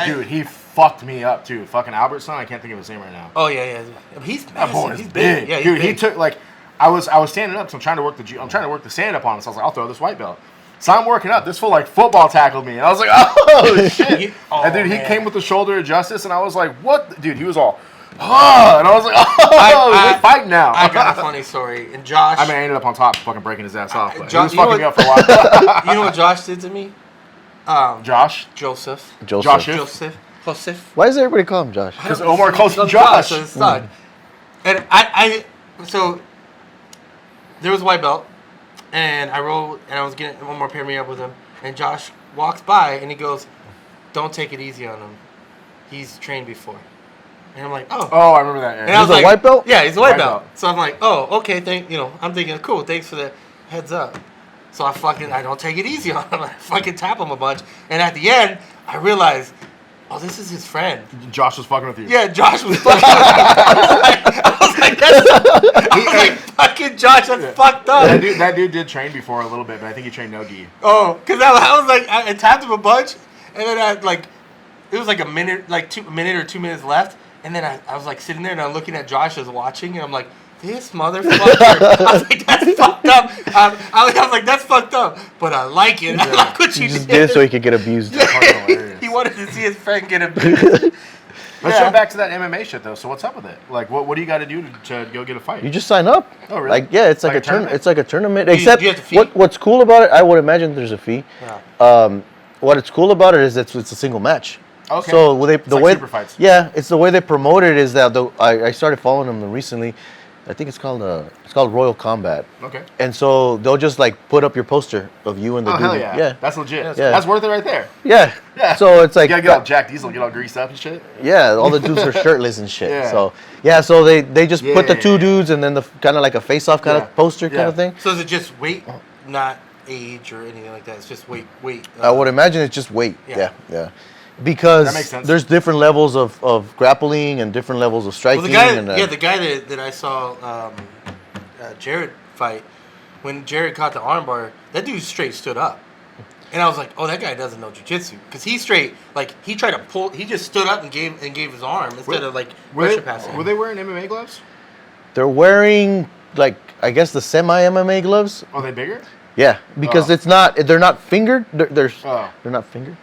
Dude, he fucked me up too. Fucking Albertson, I can't think of his name right now. Oh yeah. He's that boy is big. Yeah, dude, big. he took I was standing up, so I'm trying to work the stand up on him. So I was like, I'll throw this white belt. So I'm working up. This fool football tackled me, and I was like, oh shit! And dude, he came with the shoulder of justice, and I was like, what? Dude, he was all, and I was like, we're fighting now. I got a funny story. And Josh, I ended up on top, fucking breaking his ass off. But Josh, he was fucking me up for a while. You know what Josh did to me? Joseph. Why does everybody call him Josh? Because Omar calls him Josh. So it's not. And so there was a white belt, and I rolled, and I was getting one more pair me up with him, and Josh walks by, and he goes, "Don't take it easy on him. He's trained before." And I'm like, "Oh." Oh, I remember that. And I was a white belt? Yeah, he's a white belt. So I'm like, "Oh, okay." I'm thinking, cool. Thanks for the heads up. So I don't take it easy on him. I fucking tap him a bunch, and at the end, I realized, oh, this is his friend. Josh was fucking with you. Yeah, Josh was fucking with me. I was like, fucking Josh, that's fucked up. That dude did train before a little bit, but I think he trained no gi. Oh, because I was like, I tapped him a bunch, and then it was like a minute, minute or 2 minutes left, and then I was like sitting there, and I'm looking at Josh as watching, and I'm like, this motherfucker. I was like, that's fucked up. I was like, that's fucked up, but I like it. I like what you just did so he could get abused. He wanted to see his friend get abused. Let's jump back to that MMA shit though. So what's up with it? Like, what do you got to do to go get a fight? You just sign up. Oh, really? It's like a tournament. It's like a tournament. Except you have to fee? What's cool about it, I would imagine there's a fee. Yeah. What it's cool about it is it's a single match. Okay. So the way super fights. Yeah, it's the way they promote it is that I started following them recently. I think it's called Royal Combat. Okay. And so they'll just put up your poster of you and the dude. Hell yeah. Yeah. That's legit. Yeah. That's worth it right there. Yeah. Yeah. So it's like you gotta get all Jack Diesel, get all greased up and shit. Yeah, all the dudes are shirtless and shit. Yeah. So they just put the two dudes and then the kind of like a face-off kind of poster kind of thing. So is it just weight, not age or anything like that? It's just weight. I would imagine it's just weight. Yeah. Because that makes sense. There's different levels of grappling and different levels of striking. Well, the guy that I saw Jared fight, when Jared caught the armbar, that dude straight stood up. And I was like, oh, that guy doesn't know jiu-jitsu. Because he straight, he tried to pull, he just stood up and gave his arm instead of pressure passing. Were they wearing MMA gloves? They're wearing, I guess the semi-MMA gloves. Are they bigger? Yeah, because they're not fingered. They're not fingered.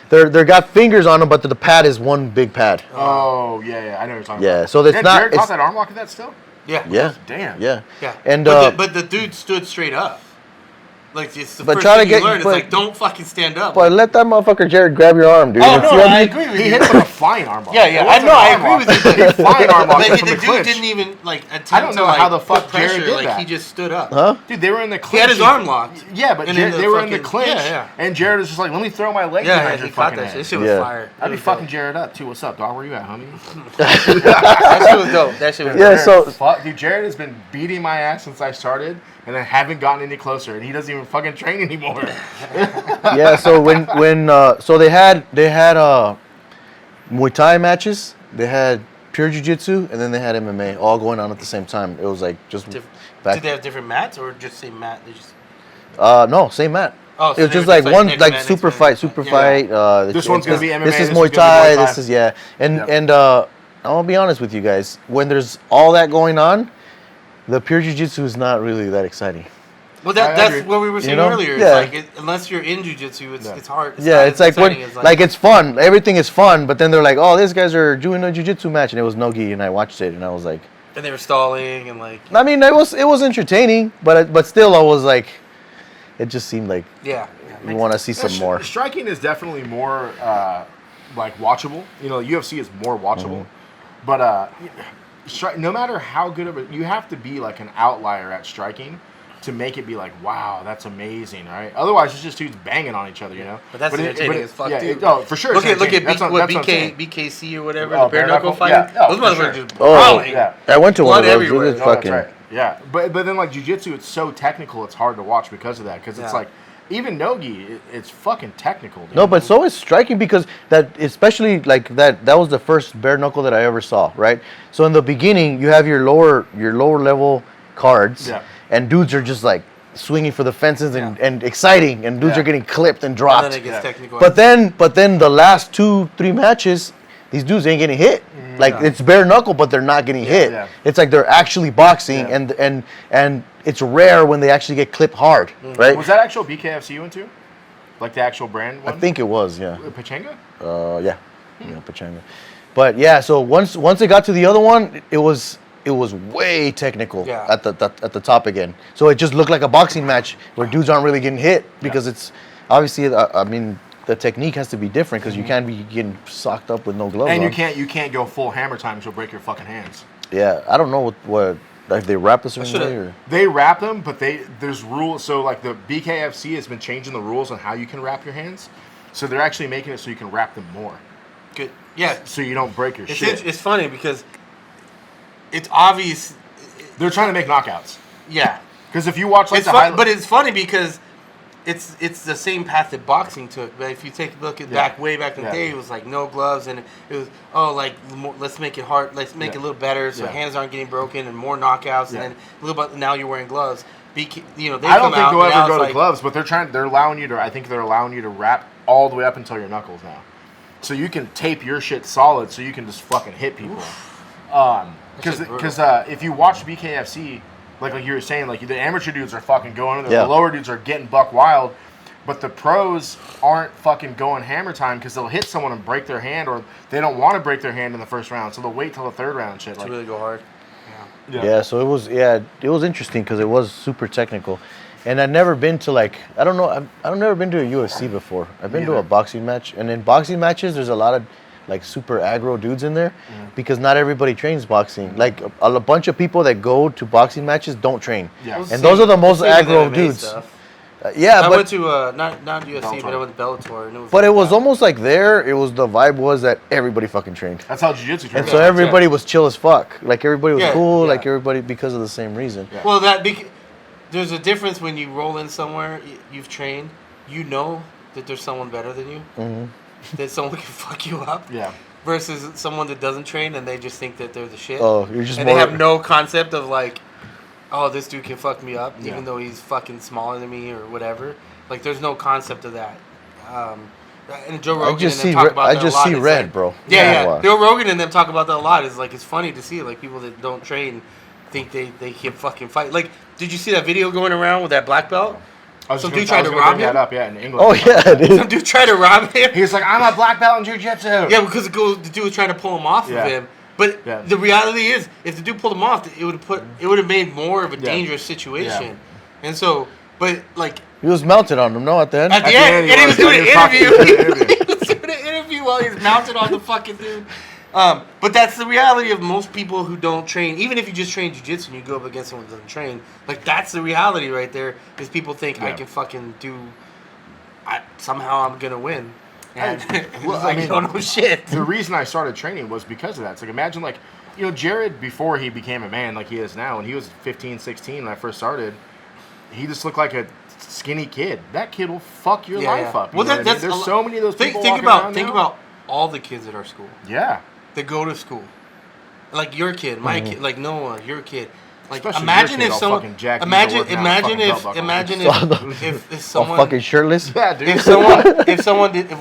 They're got fingers on them, but the pad is one big pad. Oh, yeah, I know what you're talking about. Yeah, so it's not. Jared caught that arm lock of that still? Yeah. Yeah. Damn. Yeah. And but the dude stood straight up. It's the first thing you learn. It's don't fucking stand up. But let that motherfucker Jared grab your arm, dude. Oh, no, I agree with you. He hit it with a flying arm lock. Yeah, I know, I agree with you. But flying arm lock from the the dude didn't even, attempt I don't know how the fuck pressure. Jared did that. He just stood up. Huh? Dude, they were in the clinch. He had his arm locked. Yeah, but they were in the clinch. And Jared was just like, let me throw my leg behind your fucking head. This shit was fire. I'd be fucking Jared up, too. What's up, dog? Where you at, homie? That shit was dope. That shit was dope. So dude, Jared has been beating my ass since I started, and I haven't gotten any closer, and he doesn't even fucking train anymore. Yeah, so so they had Muay Thai matches, they had pure jiu-jitsu, and then they had MMA all going on at the same time. It was just Did they have different mats or just same mat? They just no, same mat. Oh, so it was just one super fight. This one's gonna be MMA. This is Muay Thai. This is and I'm gonna be honest with you guys. When there's all that going on, the pure jiu-jitsu is not really that exciting. Well, that's what we were saying earlier. Yeah. It's unless you're in jiu-jitsu, it's hard. It's it's fun. Everything is fun, but then they're like, oh, these guys are doing a jiu-jitsu match, and it was no gi, and I watched it, and I was like, and they were stalling and I mean, it was entertaining, but still, I was like, it just seemed like we want to see some more. Striking is definitely more like watchable. You know, UFC is more watchable, but no matter how good of it, you have to be like an outlier at striking to make it be like, wow, that's amazing, right? Otherwise, it's just dudes banging on each other, you know. But that's entertaining as fuck, dude. Oh, for sure. Look at BKC or whatever, the bare knuckle fight. Yeah. Those motherfuckers just Oh, brawling. Yeah. I went to one of those. everywhere. It was No, that's fucking. right. Yeah, but then like jiu-jitsu, it's so technical, it's hard to watch because of that. Because it's like, even nogi, it's fucking technical. Dude. No, but so is striking because that, especially like that was the first bare knuckle that I ever saw, right? So in the beginning, you have your lower level cards, and dudes are just like swinging for the fences and exciting, and dudes are getting clipped and dropped. And then it gets technical. But then the last 2-3 matches, these dudes ain't getting hit. Like it's bare knuckle, but they're not getting hit. Yeah. It's like they're actually boxing, and it's rare when they actually get clipped hard, right? Was that actual BKFC you went to? Like the actual brand one? I think it was, yeah. Pachanga? Yeah, Pachanga. But yeah, so once it got to the other one, it was way technical at the top again. So it just looked like a boxing match where dudes aren't really getting hit because it's obviously, I mean, the technique has to be different because you can't be getting socked up with no gloves And on. you can't go full hammer time, so you'll break your fucking hands. Yeah, I don't know what if they wrap a certain way or... They wrap them, but there's rules. So like the BKFC has been changing the rules on how you can wrap your hands. So they're actually making it so you can wrap them more. Good. Yeah. So you don't break your shit. It's funny because it's obvious. They're trying to make knockouts. Yeah. Because if you watch like but it's funny because it's the same path that boxing took. But if you take a look at way back in the day, it was like no gloves, and it was let's make it hard, let's make it a little better, so hands aren't getting broken, and more knockouts, and then a little bit now you're wearing gloves. They I don't think out, they'll ever go to like, gloves, but they're allowing you to. I think they're allowing you to wrap all the way up until your knuckles now, so you can tape your shit solid, so you can just fucking hit people. Because if you watch BKFC. Like you were saying, like the amateur dudes are fucking going in there. The lower dudes are getting buck wild, but the pros aren't fucking going hammer time because they'll hit someone and break their hand, or they don't want to break their hand in the first round, so they'll wait till the third round. Shit, to really go hard. Yeah. So it was interesting because it was super technical, and I'd never been to I've never been to a UFC before. I've been to a boxing match, and in boxing matches, there's a lot of like super aggro dudes in there because not everybody trains boxing. Like a bunch of people that go to boxing matches don't train. Yeah. And those are the most aggro dudes. I went to not UFC, Bellator. But I went to Bellator, and it was. But it was almost like the vibe was that everybody fucking trained. That's how jiu-jitsu trains. And so everybody was chill as fuck. Like everybody was cool. Yeah. Like everybody because of the same reason. Yeah. Well, there's a difference when you roll in somewhere you've trained. You know that there's someone better than you. Mm-hmm. That someone can fuck you up. Yeah. Versus someone that doesn't train and they just think that they're the shit. Oh, you're just. And they have no concept of like, oh, this dude can fuck me up, even though he's fucking smaller than me or whatever. Like, there's no concept of that. And Joe Rogan and them talk about that a lot. I just see red, like, bro. Yeah. Joe Rogan and them talk about that a lot. It's like it's funny to see like people that don't train think they can fucking fight. Like, did you see that video going around with that black belt? Some dude tried to rob him. In English. Oh yeah, dude. Some dude tried to rob him. He's like, I'm a black belt in jiu-jitsu. Yeah, because the dude was trying to pull him off of him. But the reality is, if the dude pulled him off, it would have made more of a dangerous situation. Yeah. And so, but like he was mounted on him, no, at the end. At the end, and he was doing an interview. He was doing an interview while he's mounted on the fucking dude. But that's the reality of most people who don't train. Even if you just train jiu-jitsu and you go up against someone who doesn't train, like that's the reality right there. Is people think I can fucking somehow I'm gonna win. And you don't know shit. The reason I started training was because of that. It's like imagine like, Jared before he became a man like he is now, when he was 15, 16 when I first started, he just looked like a skinny kid. That kid will fuck your life up. Well, there's so many of those people. Think about all the kids at our school. Yeah. That go to school, like your kid, my kid, like Noah, your kid. Like especially imagine if someone, imagine if someone fucking shirtless. Yeah, dude. If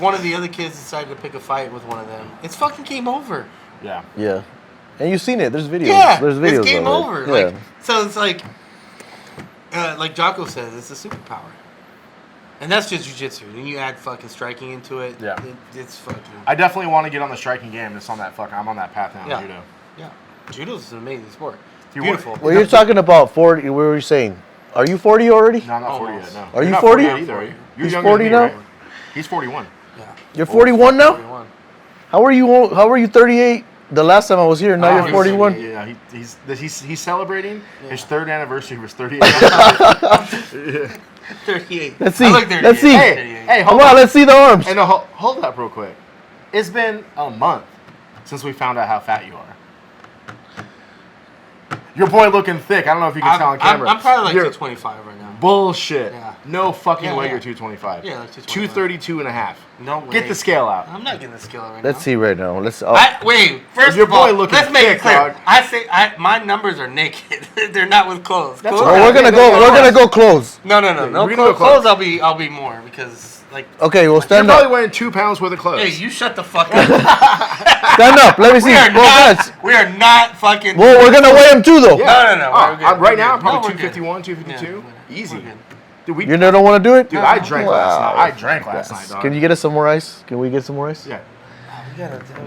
one of the other kids decided to pick a fight with one of them, it's fucking game over. Yeah. Yeah. And you've seen it. There's videos. Yeah. There's videos. It's game over. Yeah. Like so, it's like Jocko says, it's a superpower. And that's just jiu-jitsu. Then you add fucking striking into it. Yeah. It's fucking... I definitely want to get on the striking game. I'm on that path now in judo. Yeah. Judo's an amazing sport. It's beautiful. Well, you're talking about 40. What were you saying? Are you 40 already? No, I'm not 40 yet, no. Are you 40? Either, are you? You're He's younger 40 than me, now? right? He's 41. Yeah. You're 41 now? 41. How are you 38? The last time I was here, now you're 41. Yeah, he's celebrating his 3rd anniversary. Was 38. 38. Let's see. I look 38. Let's see. Hey, Hold on. Let's see the arms. Hey, no, hold up real quick. It's been a month since we found out how fat you are. Your boy looking thick. I don't know if you can tell on camera. I'm probably like 225 right now. Bullshit. Yeah. No fucking way Yeah. you're 225. Yeah, like 225. 232 and a half. No way. Get the scale out. I'm not getting the scale right now. Let's see right now. Wait, first Your of all, boy looking let's make thick, it clear. dog. My numbers are naked. They're not with clothes. That's Clothes all right. We're gonna go close. No. we're gonna go Clothes. I'll be more because like. Okay, we'll You're stand probably up. wearing 2 pounds worth of clothes. Hey, you shut the fuck up. Stand up. Let me see. We are not fucking. Well, we're gonna weigh him too, though. Yeah. No. Oh, We're good. right now, I'm No, probably we're good. 251, 252. Yeah, Easy. we're good. Dude, You don't want to do it? Dude, I drank last Wow. night. I drank last night, dog. Can you get us some more ice? Can we get some more ice? Yeah.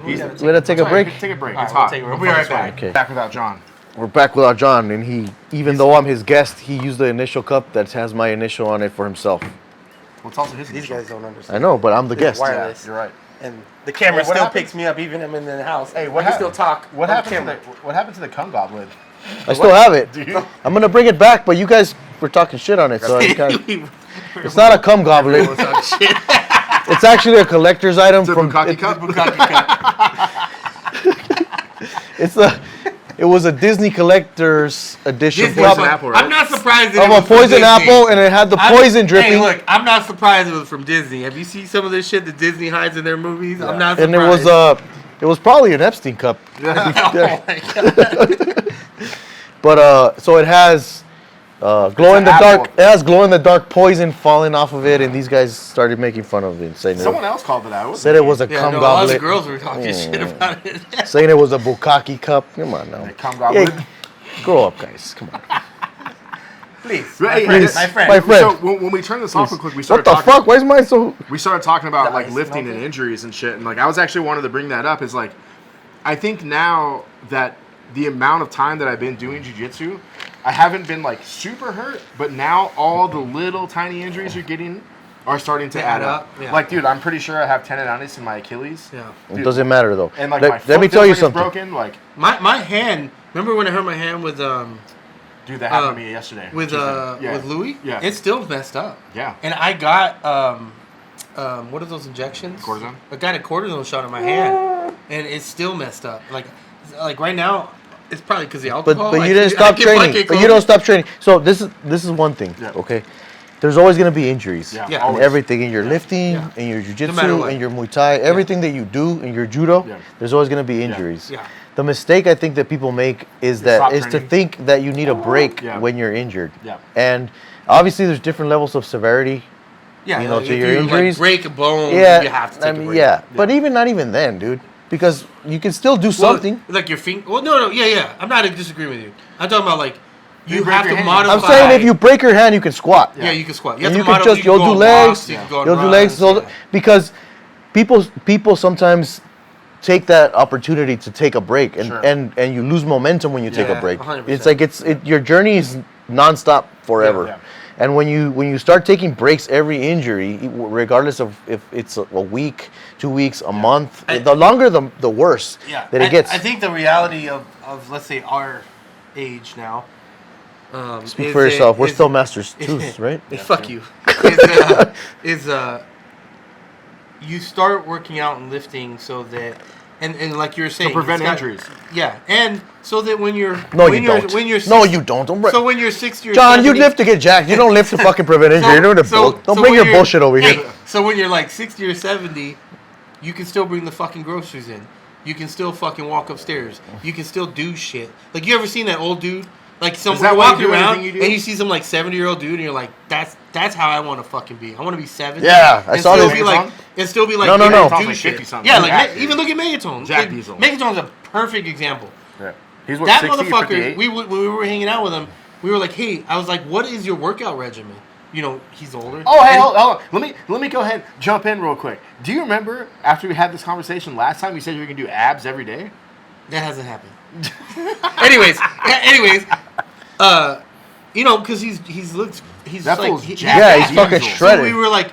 We gotta take a break. Take a break. All It's right, hot. we'll be right back. Okay. Back without John. We're back without John, and even though I'm his guest, he used the initial cup that has my initial on it for himself. Well, it's also his. These guys don't understand. I know, but I'm the It's guest. wireless. You're right. And the camera Hey, what still happened? picks me up even if I'm in the house. Hey, what I can happened? still talk. What on happened to camera. what happened to the cum goblet? I still have it. Do you? I'm gonna bring it back, but you guys were talking shit on it, so I kinda, it's not a cum goblet. Shit. It's actually a collector's item It's a from. bukkake cup. It was a Disney collector's edition Disney cup Poison apple, right? I'm not surprised that of it was a from poison Disney. apple, and it had the poison dripping. Hey, look, I'm not surprised it was from Disney. Have you seen some of this shit that Disney hides in their movies? I'm not And surprised. it was probably an Epstein cup. Oh my god. But so it has glow in the It's an dark. apple. It has glow in the dark poison falling off of it, and these guys started making fun of it, saying Someone else called it out. said it was a Yeah, cum no, all the goblet, girls were talking shit about it. saying it was a bukkake cup. Come on now, Cum goblet. Yeah, grow up, guys. Come on. Please, Right, my friend, please. my friend. My friend. So when we turned this off real quick, we What started the talking. fuck? Why is mine so? We started talking about The like ice lifting melted? and injuries and shit, and like I was actually wanted to bring that up. Is like, I think now that the amount of time that I've been doing jiu-jitsu, I haven't been like super hurt, but now all the little tiny injuries you're getting are starting to add up. Yeah. Like, dude, I'm pretty sure I have tendonitis in my Achilles. Yeah. It doesn't matter though. And like my let foot me tell you feels like it's something. broken. Like, My hand. Remember when I hurt my hand with dude, that happened to me yesterday. with Tuesday. Yeah. with Louis? Yeah. It's still messed up. Yeah. And I got what are those injections? Cortisone? I got a cortisone shot in my hand, and it's still messed up. Like right now, it's probably because the But alcohol. you didn't stop training. But you don't stop training. So this is one thing. Yeah. Okay, there's always gonna be injuries. Yeah. Yeah. In Always. everything, in your lifting, Yeah. in your matter jiu-jitsu, what. in your Muay Thai, everything that you do in your judo, Yeah. there's always gonna be injuries. Yeah. The mistake I think that people make is stop to training. think that you need a break Yeah. when you're injured. Yeah. And obviously there's different levels of severity. Yeah, you know, like to if your you, injuries. Like, break a bone, Yeah, you have to take I a mean, break. yeah. But even not even then, dude, because you can still do Well, something. like your finger. Well, no, yeah. I'm not disagreeing with you. I'm talking about like you break have your to hand. modify. I'm saying if you break your hand, you can squat. Yeah, you can squat. And you have can to just you you'll can do go on legs, walks, you can go on you'll do runs, legs. So yeah. because people sometimes take that opportunity to take a break, and Sure. and you lose momentum when you take a Yeah, break. 100%. It's like your journey is nonstop forever. Yeah. And when you start taking breaks every injury, regardless of if it's a week, 2 weeks, a month, the longer the worse that it gets. I think the reality of let's say our age now. Speak for yourself. We're still masters tooth, right? Fuck you. Is you start working out and lifting so that and like you were saying, prevent it's got- injuries. Yeah, and so that when you're No, when you don't. when you're No, you don't. Don't. So when you're 60 or John, 70, you lift to get jacked. You don't lift to fucking prevent injury. You're doing the don't so bring when your you're- bullshit over hey, here. So when you're like 60 or 70, you can still bring the fucking groceries in. You can still fucking walk upstairs. You can still do shit. Like, you ever seen that old dude? Like, Is someone that you're why you walking do around everything you do? and you see some like 70-year-old dude and you're like, that's how I want to fucking be. I want to be 70. Yeah, I and saw still this. Be like, and still be like, No. do Like shit. 50-something. Yeah, like Jack, even look at Megatone. Jack Like, Diesel. Megatone's a perfect example. Yeah. He's what, That 60, motherfucker, 58? when we were hanging out with him, we were like, hey, I was like, what is your workout regimen? You know, he's older. Oh, hey, And- hold on. Let me go ahead and jump in real quick. Do you remember after we had this conversation last time, you said you were gonna do abs every day? That hasn't happened. anyways, you know, because he's That like fool's he- jacked. Yeah, he's Diesel. fucking So shredded. So we were like,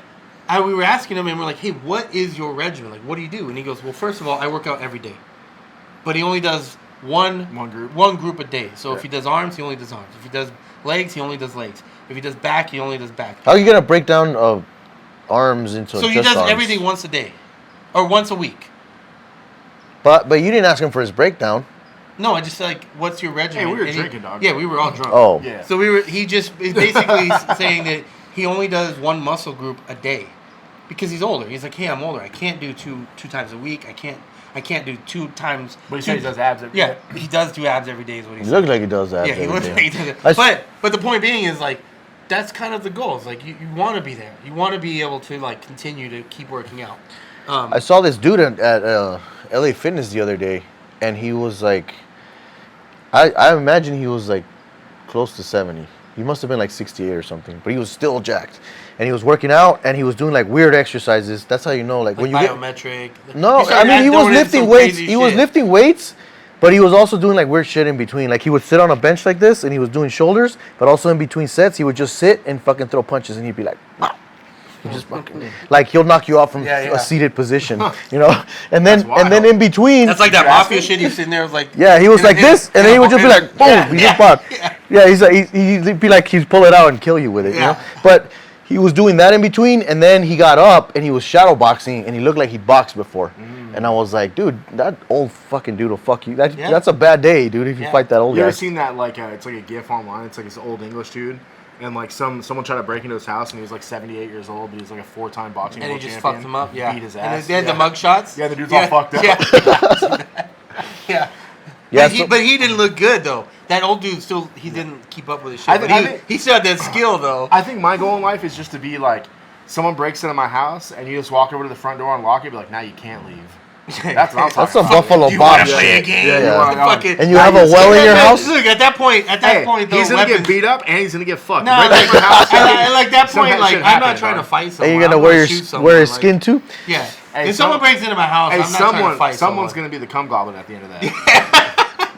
we were asking him, and we're like, hey, what is your regimen? Like, what do you do? And he goes, well, first of all, I work out every day. But he only does one group a day. So if he does arms, he only does arms. If he does legs, he only does legs. If he does back, he only does back. How are you gonna break down arms into? So he does everything once a day, or once a week. But you didn't ask him for his breakdown. No, I just like, what's your regimen? Hey, we were drinking, dog. Yeah, we were all drunk. Oh, yeah. So he's basically saying that he only does one muscle group a day, because he's older. He's like, hey, I'm older. I can't do two times a week. I can't do 2 times. But he said he does abs every day. Yeah, he does do abs every day. Is what he said. He looks like he does abs. Yeah, he looks like he does it. But the point being is like, that's kind of the goal. It's like you want to be there. You want to be able to like continue to keep working out. I saw this dude at LA Fitness the other day, and he was like, I imagine he was like close to 70. He must have been like 68 or something, but he was still jacked. And he was working out, and he was doing like weird exercises. That's how you know, like when you biometric. No, I mean he was lifting weights. He was lifting weights, but he was also doing like weird shit in between. Like he would sit on a bench like this, and he was doing shoulders, but also in between sets, he would just sit and fucking throw punches, and he'd be like, "Wow." He just fucking like he'll knock you off from a seated position, you know. And then in between, that's like that mafia shit. He's sitting there with like he was like this, and then he would just be like, boom, he just popped. Yeah, he's like he'd be like he'd pull it out and kill you with it, you know. But he was doing that in between, and then he got up and he was shadow boxing, and he looked like he boxed before. And I was like, dude, that old fucking dude will fuck you. That's a bad day, dude, if you fight that old guy. You ever seen that, like, it's like a GIF online? It's like this old English dude, and like someone tried to break into his house, and he was like 78 years old, but he was like a 4-time boxing world champion. And he just fucked him up, Beat his ass. And they had the mug shots? Yeah, the dude's all fucked up. Yeah. Yeah, but he didn't look good though. That old dude he didn't keep up with his shit. He still had that skill though. I think my goal in life is just to be like, someone breaks into my house and you just walk over to the front door and lock it, be like, now you can't leave. That's what I'm talking That's a Buffalo you Bob want to play a game? Yeah. And you have a well in your house? Look, at that point, though, he's gonna get beat up and he's gonna get fucked. No, like that point, like I'm not trying to fight someone. And you're gonna wear his skin too? Yeah. If someone breaks into my house, I'm not trying to fight someone's gonna be the cum goblin at the end of that.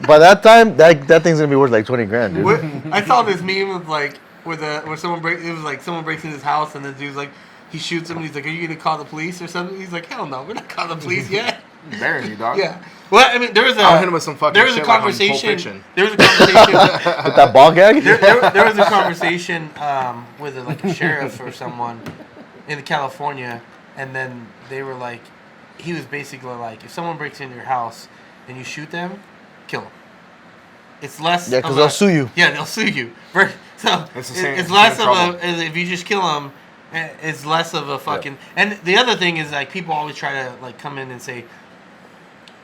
By that time, that thing's gonna be worth like 20 grand, dude. I saw this meme of like where someone breaks into his house and the dude's like, he shoots him and he's like, are you gonna call the police or something? He's like, hell no, we're not calling the police yet. Burying you, dog. Yeah. Well, I mean, I'll hit him with some fucking shit conversation. There was a conversation with that ball gag. There was a conversation with a sheriff or someone in California, and then they were like, he was basically like, if someone breaks into your house and you shoot them, kill them. It's less. Yeah, because they'll sue you. Yeah, they'll sue you. So it's less of if you just kill them. It's less of a fucking. And the other thing is like people always try to like come in and say,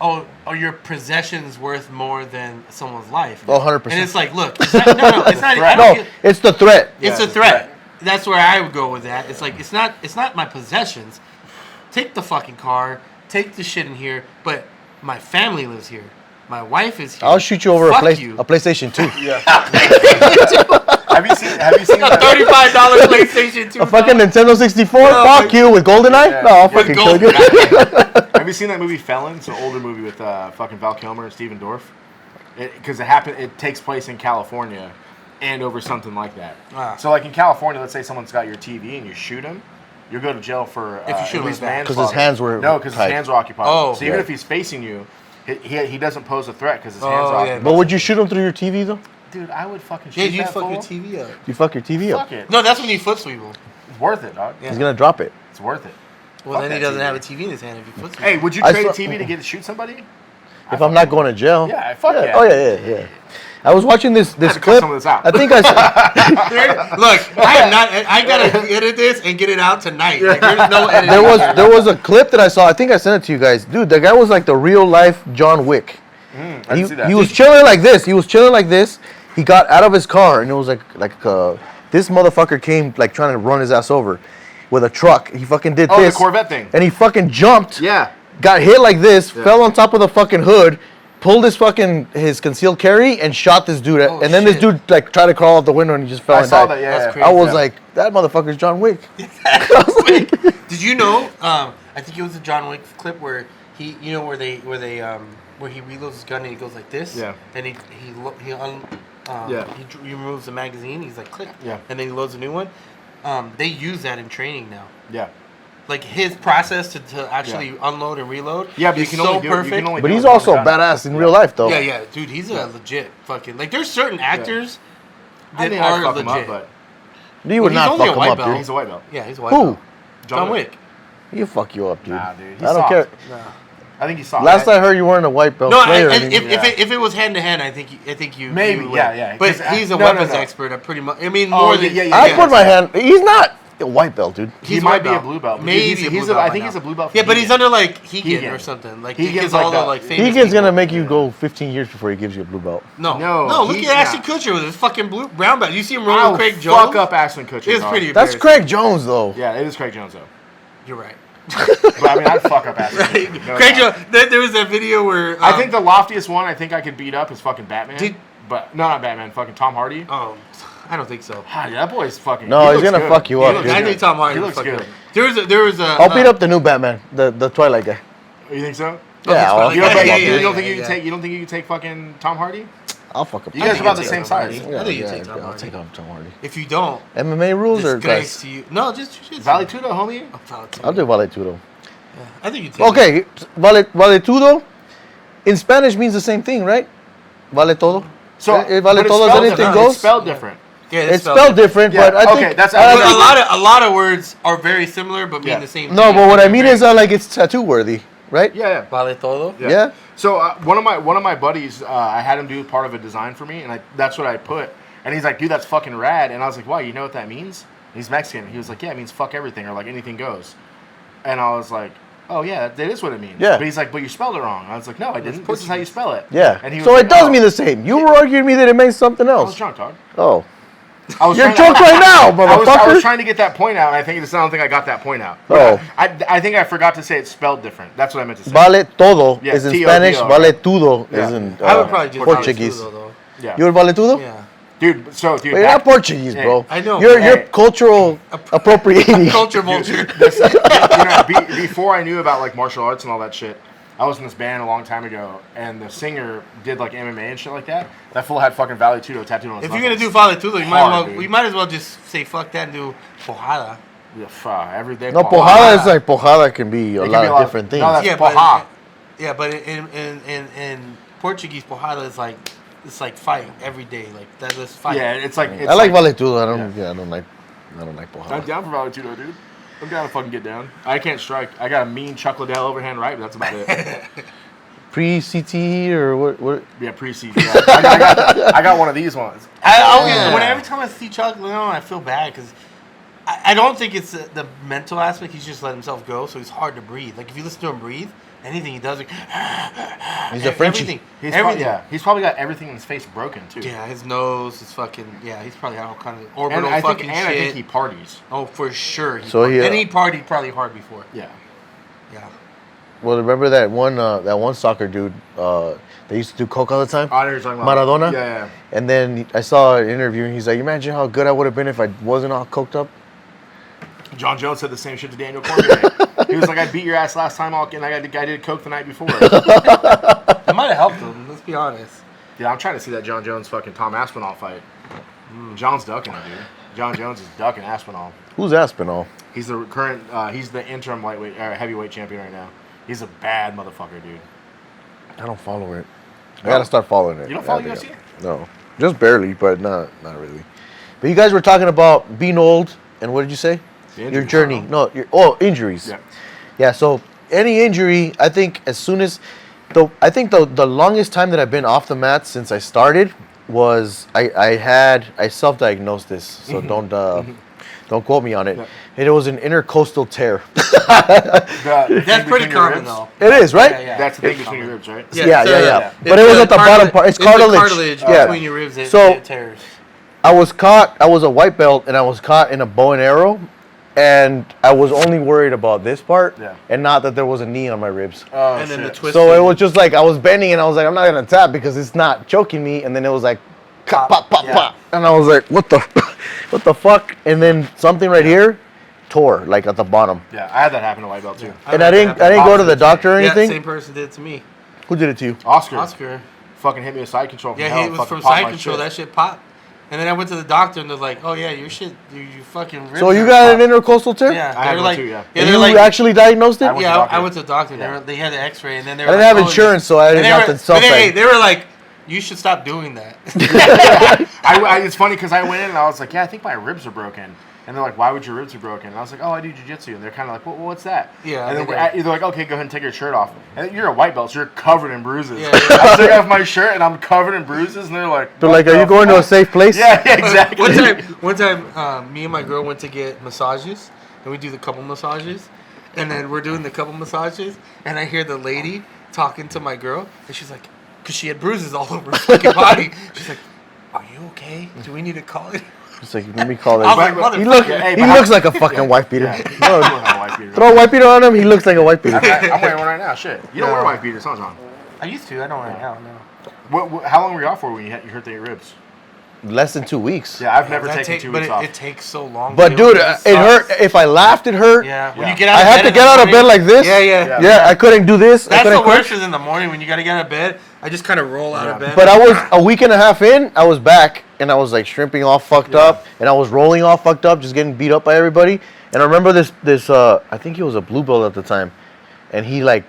"Oh, are your possessions worth more than someone's life?" Oh, 100%. And it's like, look, it's not, no, it's not. No, it's the threat. It's a threat. That's where I would go with that. It's like it's not my possessions. Take the fucking car. Take the shit in here. But my family lives here. My wife is here. I'll shoot you over a PlayStation 2. Yeah. Have you seen a $35 PlayStation 2? A fucking Nintendo 64? Fuck you with GoldenEye? Yeah. No, I'll fucking kill you. Have you seen that movie Felon? It's an older movie with fucking Val Kilmer and Steven Dorff. Because it takes place in California and over something like that. Wow. So like in California, let's say someone's got your TV and you shoot him, you go to jail for if you shoot him manslaughter. Because his hands were because his hands were occupied. Oh, so even if he's facing you, he doesn't pose a threat because his hands are occupied. But would you shoot him through your TV though? Dude, I would fucking shoot that fool. Yeah, you fuck your TV up. You fuck your TV up. Fuck it. No, that's when you foot sweep him. It's worth it, dog. Yeah. He's gonna drop it. It's worth it. Well, then he doesn't have a TV in his hand if you foot sweep. Hey, would you trade a TV to shoot somebody? If I'm not going to jail. Yeah, fuck yeah. Oh yeah. I was watching this clip. Cut some of this out. I think I saw. Look, I gotta edit this and get it out tonight. Like, there's no editing. There was a clip that I saw. I think I sent it to you guys. Dude, the guy was like the real life John Wick. I didn't see that. He was chilling like this. He got out of his car and it was like this motherfucker came like trying to run his ass over with a truck. He fucking did this. Oh, the Corvette thing. And he fucking jumped. Yeah. Got hit like this, fell on top of the fucking hood, pulled his concealed carry and shot this dude. Oh, and then this dude like tried to crawl out the window and he just fell and died. That, yeah. That's crazy. I was like, that motherfucker's John Wick. Did you know? I think it was a John Wick clip where he, where he reloads his gun and he goes like this. Yeah. And he removes the magazine. He's like click. Yeah. And then he loads a new one. They use that in training now. Yeah. Like his process to actually unload and reload. Yeah, but you is can so only do perfect. it. You can only But do he's it one also time. badass in real life, though. Yeah, dude, he's a legit fucking like. There's certain actors I that think I'd are fuck legit. him up, but You would He's not only fuck a him white up, belt. dude. he's a white belt. Yeah, he's a white Who? belt. John Wick. You fuck you up, dude. Nah, dude. He's I don't soft. care. No. I think he's soft. Last I heard, you weren't a white belt No, player. if it was hand to hand, I think you Maybe, you would. yeah. But 'Cause he's a no, weapons no. expert. I pretty much. I mean, Oh, more yeah, than yeah, I yeah. put my hand. He's not a white belt, dude. He He's might white be a belt. blue belt. Maybe he's a blue I belt think by he's now. a blue belt. Yeah, but he's under like Hegan Hegan. or something. Like Hegan's he gives like all the that. like famous. Hegan's people. gonna make you go 15 years before he gives you a blue belt. No, No, look he- at Ashton nah. Kutcher with his fucking blue brown belt. You see him rolling I'll with Craig Jones? fuck up Ashton Kutcher. It's dog. pretty. That's embarrassing. Craig Jones, though. Yeah, it is Craig Jones though. You're right. But I mean, I'd fuck up Ashton. Right. Kutcher, no Craig doubt. Jones. There was that video where I think the loftiest one I think I could beat up is fucking Batman. Did- but no, not Batman. Fucking Tom Hardy. I don't think so. Ah, yeah, that boy's fucking. No, he he's looks gonna good. fuck you He up, looks dude. I good. think Tom Hardy He would looks fuck good. you. There was a. I'll beat up the new Batman, the Twilight guy. You think so? Yeah, Twilight I'll You guy. don't fuck think him up, you dude. don't think you yeah. can take? You don't think you can take fucking Tom Hardy? I'll fuck him. You guys are think about you the take same Tom Hardy. size. I think you take Tom I'll Hardy. take Tom Hardy. If you don't, MMA rules or disgrace guys? to you. No, just Valley Tudo, homie. I'll do Valetudo. I think you take. Okay, Valetudo in Spanish means the same thing, right? Vale todo. So Vale but it's todo, spelled anything different. goes. It's spelled different. Yeah, It's spelled different, Yeah, but I okay, think that's- I But think- a lot of words are very similar, but mean Yeah. the same thing. No, but what I mean They're is like it's tattoo worthy, right? Yeah, yeah. Vale todo. Yeah. So one of my buddies, I had him do part of a design for me, and that's what I put. And he's like, "Dude, that's fucking rad." And I was like, "Why? You know what that means?" He's Mexican. He was like, "Yeah, it means fuck everything or like anything goes." And I was like, "Oh yeah, that is what it means." Yeah. But he's like, "But you spelled it wrong." I was like, "No, I didn't. This is how you spell it." Yeah. And he was So like, it does "Oh." mean the same. You were arguing me that it means something I was else. drunk, dog. Oh. I was You're trying drunk right now, I motherfucker. was trying to get that point out, and I don't think I got that point out. Oh. I think I forgot to say it's spelled different. That's what I meant to say. Vale todo Yeah, is in T-O-D-O, Spanish. right? Vale tudo Yeah. is in I would probably just Portuguese. Vale todo, though. Yeah. You're vale tudo? Yeah. Dude, But you're back- not Portuguese, bro. Hey, I know, You're but- you're Hey. cultural appropriating. Culture vulture. Before I knew about like martial arts and all that shit, I was in this band a long time ago, and the singer did like MMA and shit like that. That fool had fucking Valley Tudo tattooed on his If you're gonna knuckles. do Vale todo, Hard, dude. we might as well just say fuck that and do pojada. Yeah, every day. No, pojada is like pojada can be a can lot be a of lot- different things. no, that's Yeah, poja. but in Portuguese pojada is like it's like fight every day, like that. Let's fight. Yeah, it's like it's I like vale tudo. I don't like I'm pojada. down for Valley Tudo, dude. I'm down to fucking get down. I can't strike. I got a mean Chuck Liddell overhand right, but that's about it. Pre-CTE or what? Yeah, pre-season. Yeah. I got one of these ones. Every time I see Chuck Liddell, I feel bad because I don't think it's the mental aspect. He's just let himself go, so he's hard to breathe. Like if you listen to him breathe, anything he does, like, He's a Frenchie. everything. He's probably got everything in his face broken too. Yeah, his nose is fucking. Yeah, he's probably got all kinds of And orbital I fucking think, shit. I think he parties. Oh, for sure. So he, and he partied probably hard before. Yeah. Yeah. Well, remember that one soccer dude? They used to do coke all the time. Oh, I know what you're talking about. Maradona. Yeah. And then I saw an interview, and he's like, "Imagine how good I would have been if I wasn't all coked up." John Jones said the same shit to Daniel Cormier. He was like, "I beat your ass last time, and I did coke the night before." It might have helped him. Let's be honest. Yeah, I'm trying to see that John Jones fucking Tom Aspinall fight. John's ducking it, dude. John Jones is ducking Aspinall. Who's Aspinall? He's the current. He's the interim heavyweight champion right now. He's a bad motherfucker, dude. I don't follow it. I gotta start following it. You don't follow I UFC? No, just barely, but not really. But you guys were talking about being old, and what did you say? The Your injuries. journey. No, injuries. Yeah. Yeah. So any injury, I think as soon as the longest time that I've been off the mat since I started was I self-diagnosed this, so don't quote me on it. Yeah. It was an intercostal tear. That's pretty common, though. It is, right? Yeah. That's the thing between your ribs, right? Yeah. But it was at the bottom part. It's cartilage. Yeah. Between your ribs. So- It tears. I was a white belt, and I was caught in a bow and arrow, and I was only worried about this part, Yeah. and not that there was a knee on my ribs. Oh, And then the shit. twist. So it was just like I was bending, and I was like, I'm not gonna tap because it's not choking me, and then it was like, pop, pop, pop, Yeah. pop, and I was like, what the fuck? And then something right here tore, like at the bottom, Yeah, I had that happen to white belt too. and I didn't go to the doctor or Yeah, anything. same person did it to me. Who did it to you? Oscar Oscar. fucking hit me with side control. Yeah, hell, he was fucking from popped side my control. shit. That shit popped. And then I went to the doctor, and they're like, "Oh yeah, your shit, you fucking." Ribs So you are got popped." an intercostal tear? Yeah, I they had were one like, too, yeah. yeah, And they're you like, actually diagnosed it? I went to doctor. I went to the doctor. Yeah. They had the X-ray, and then they I were didn't like, have "Oh, insurance, so I and didn't they have were- to self they were like, "You should stop doing that." It's funny because I went in and I was like, yeah, I think my ribs are broken. And they're like, why would your ribs be broken? And I was like, oh, I do jiu-jitsu. And they're kind of like, well, what's that? Yeah, And then they they're like, okay, go ahead and take your shirt off. And you're a white belt, so you're covered in bruises. Yeah, I took off my shirt and I'm covered in bruises. And they're like, They're what like, are the you going to a fuck?" safe place? Yeah, exactly. One time, me and my girl went to get massages, and we do the couple massages, and then we're doing the couple massages, and I hear the lady talking to my girl, and she's like, because she had bruises all over her fucking body, she's like, "Are you okay? Do we need to call it?" It's like, let me call it. I was like, He, "Motherfucker." he looks like a fucking wife beater. Yeah. No, I don't have a white beater. throw a white beater on him, he looks like a white beater. I'm wearing one right now. Shit. You don't No. wear white beaters, huh, John? I used to. I don't right now. No. How long were you off for when you hurt your ribs? Less than 2 weeks. Yeah, I've never That taken 2 but weeks off. it takes so long. But to dude, heal, it hurt. sucks. If I laughed, it hurt. Yeah, when Yeah. you get out I of had bed to in get the out of bed morning- like this. Yeah. Yeah, I couldn't do this. I That's couldn't the crunch. worst is in the morning when you gotta get out of bed. I just kind of roll out of bed. But I was a week and a half in, I was back, and I was like shrimping all fucked up, and I was rolling all fucked up, just getting beat up by everybody. And I remember this I think he was a blue belt at the time, and he like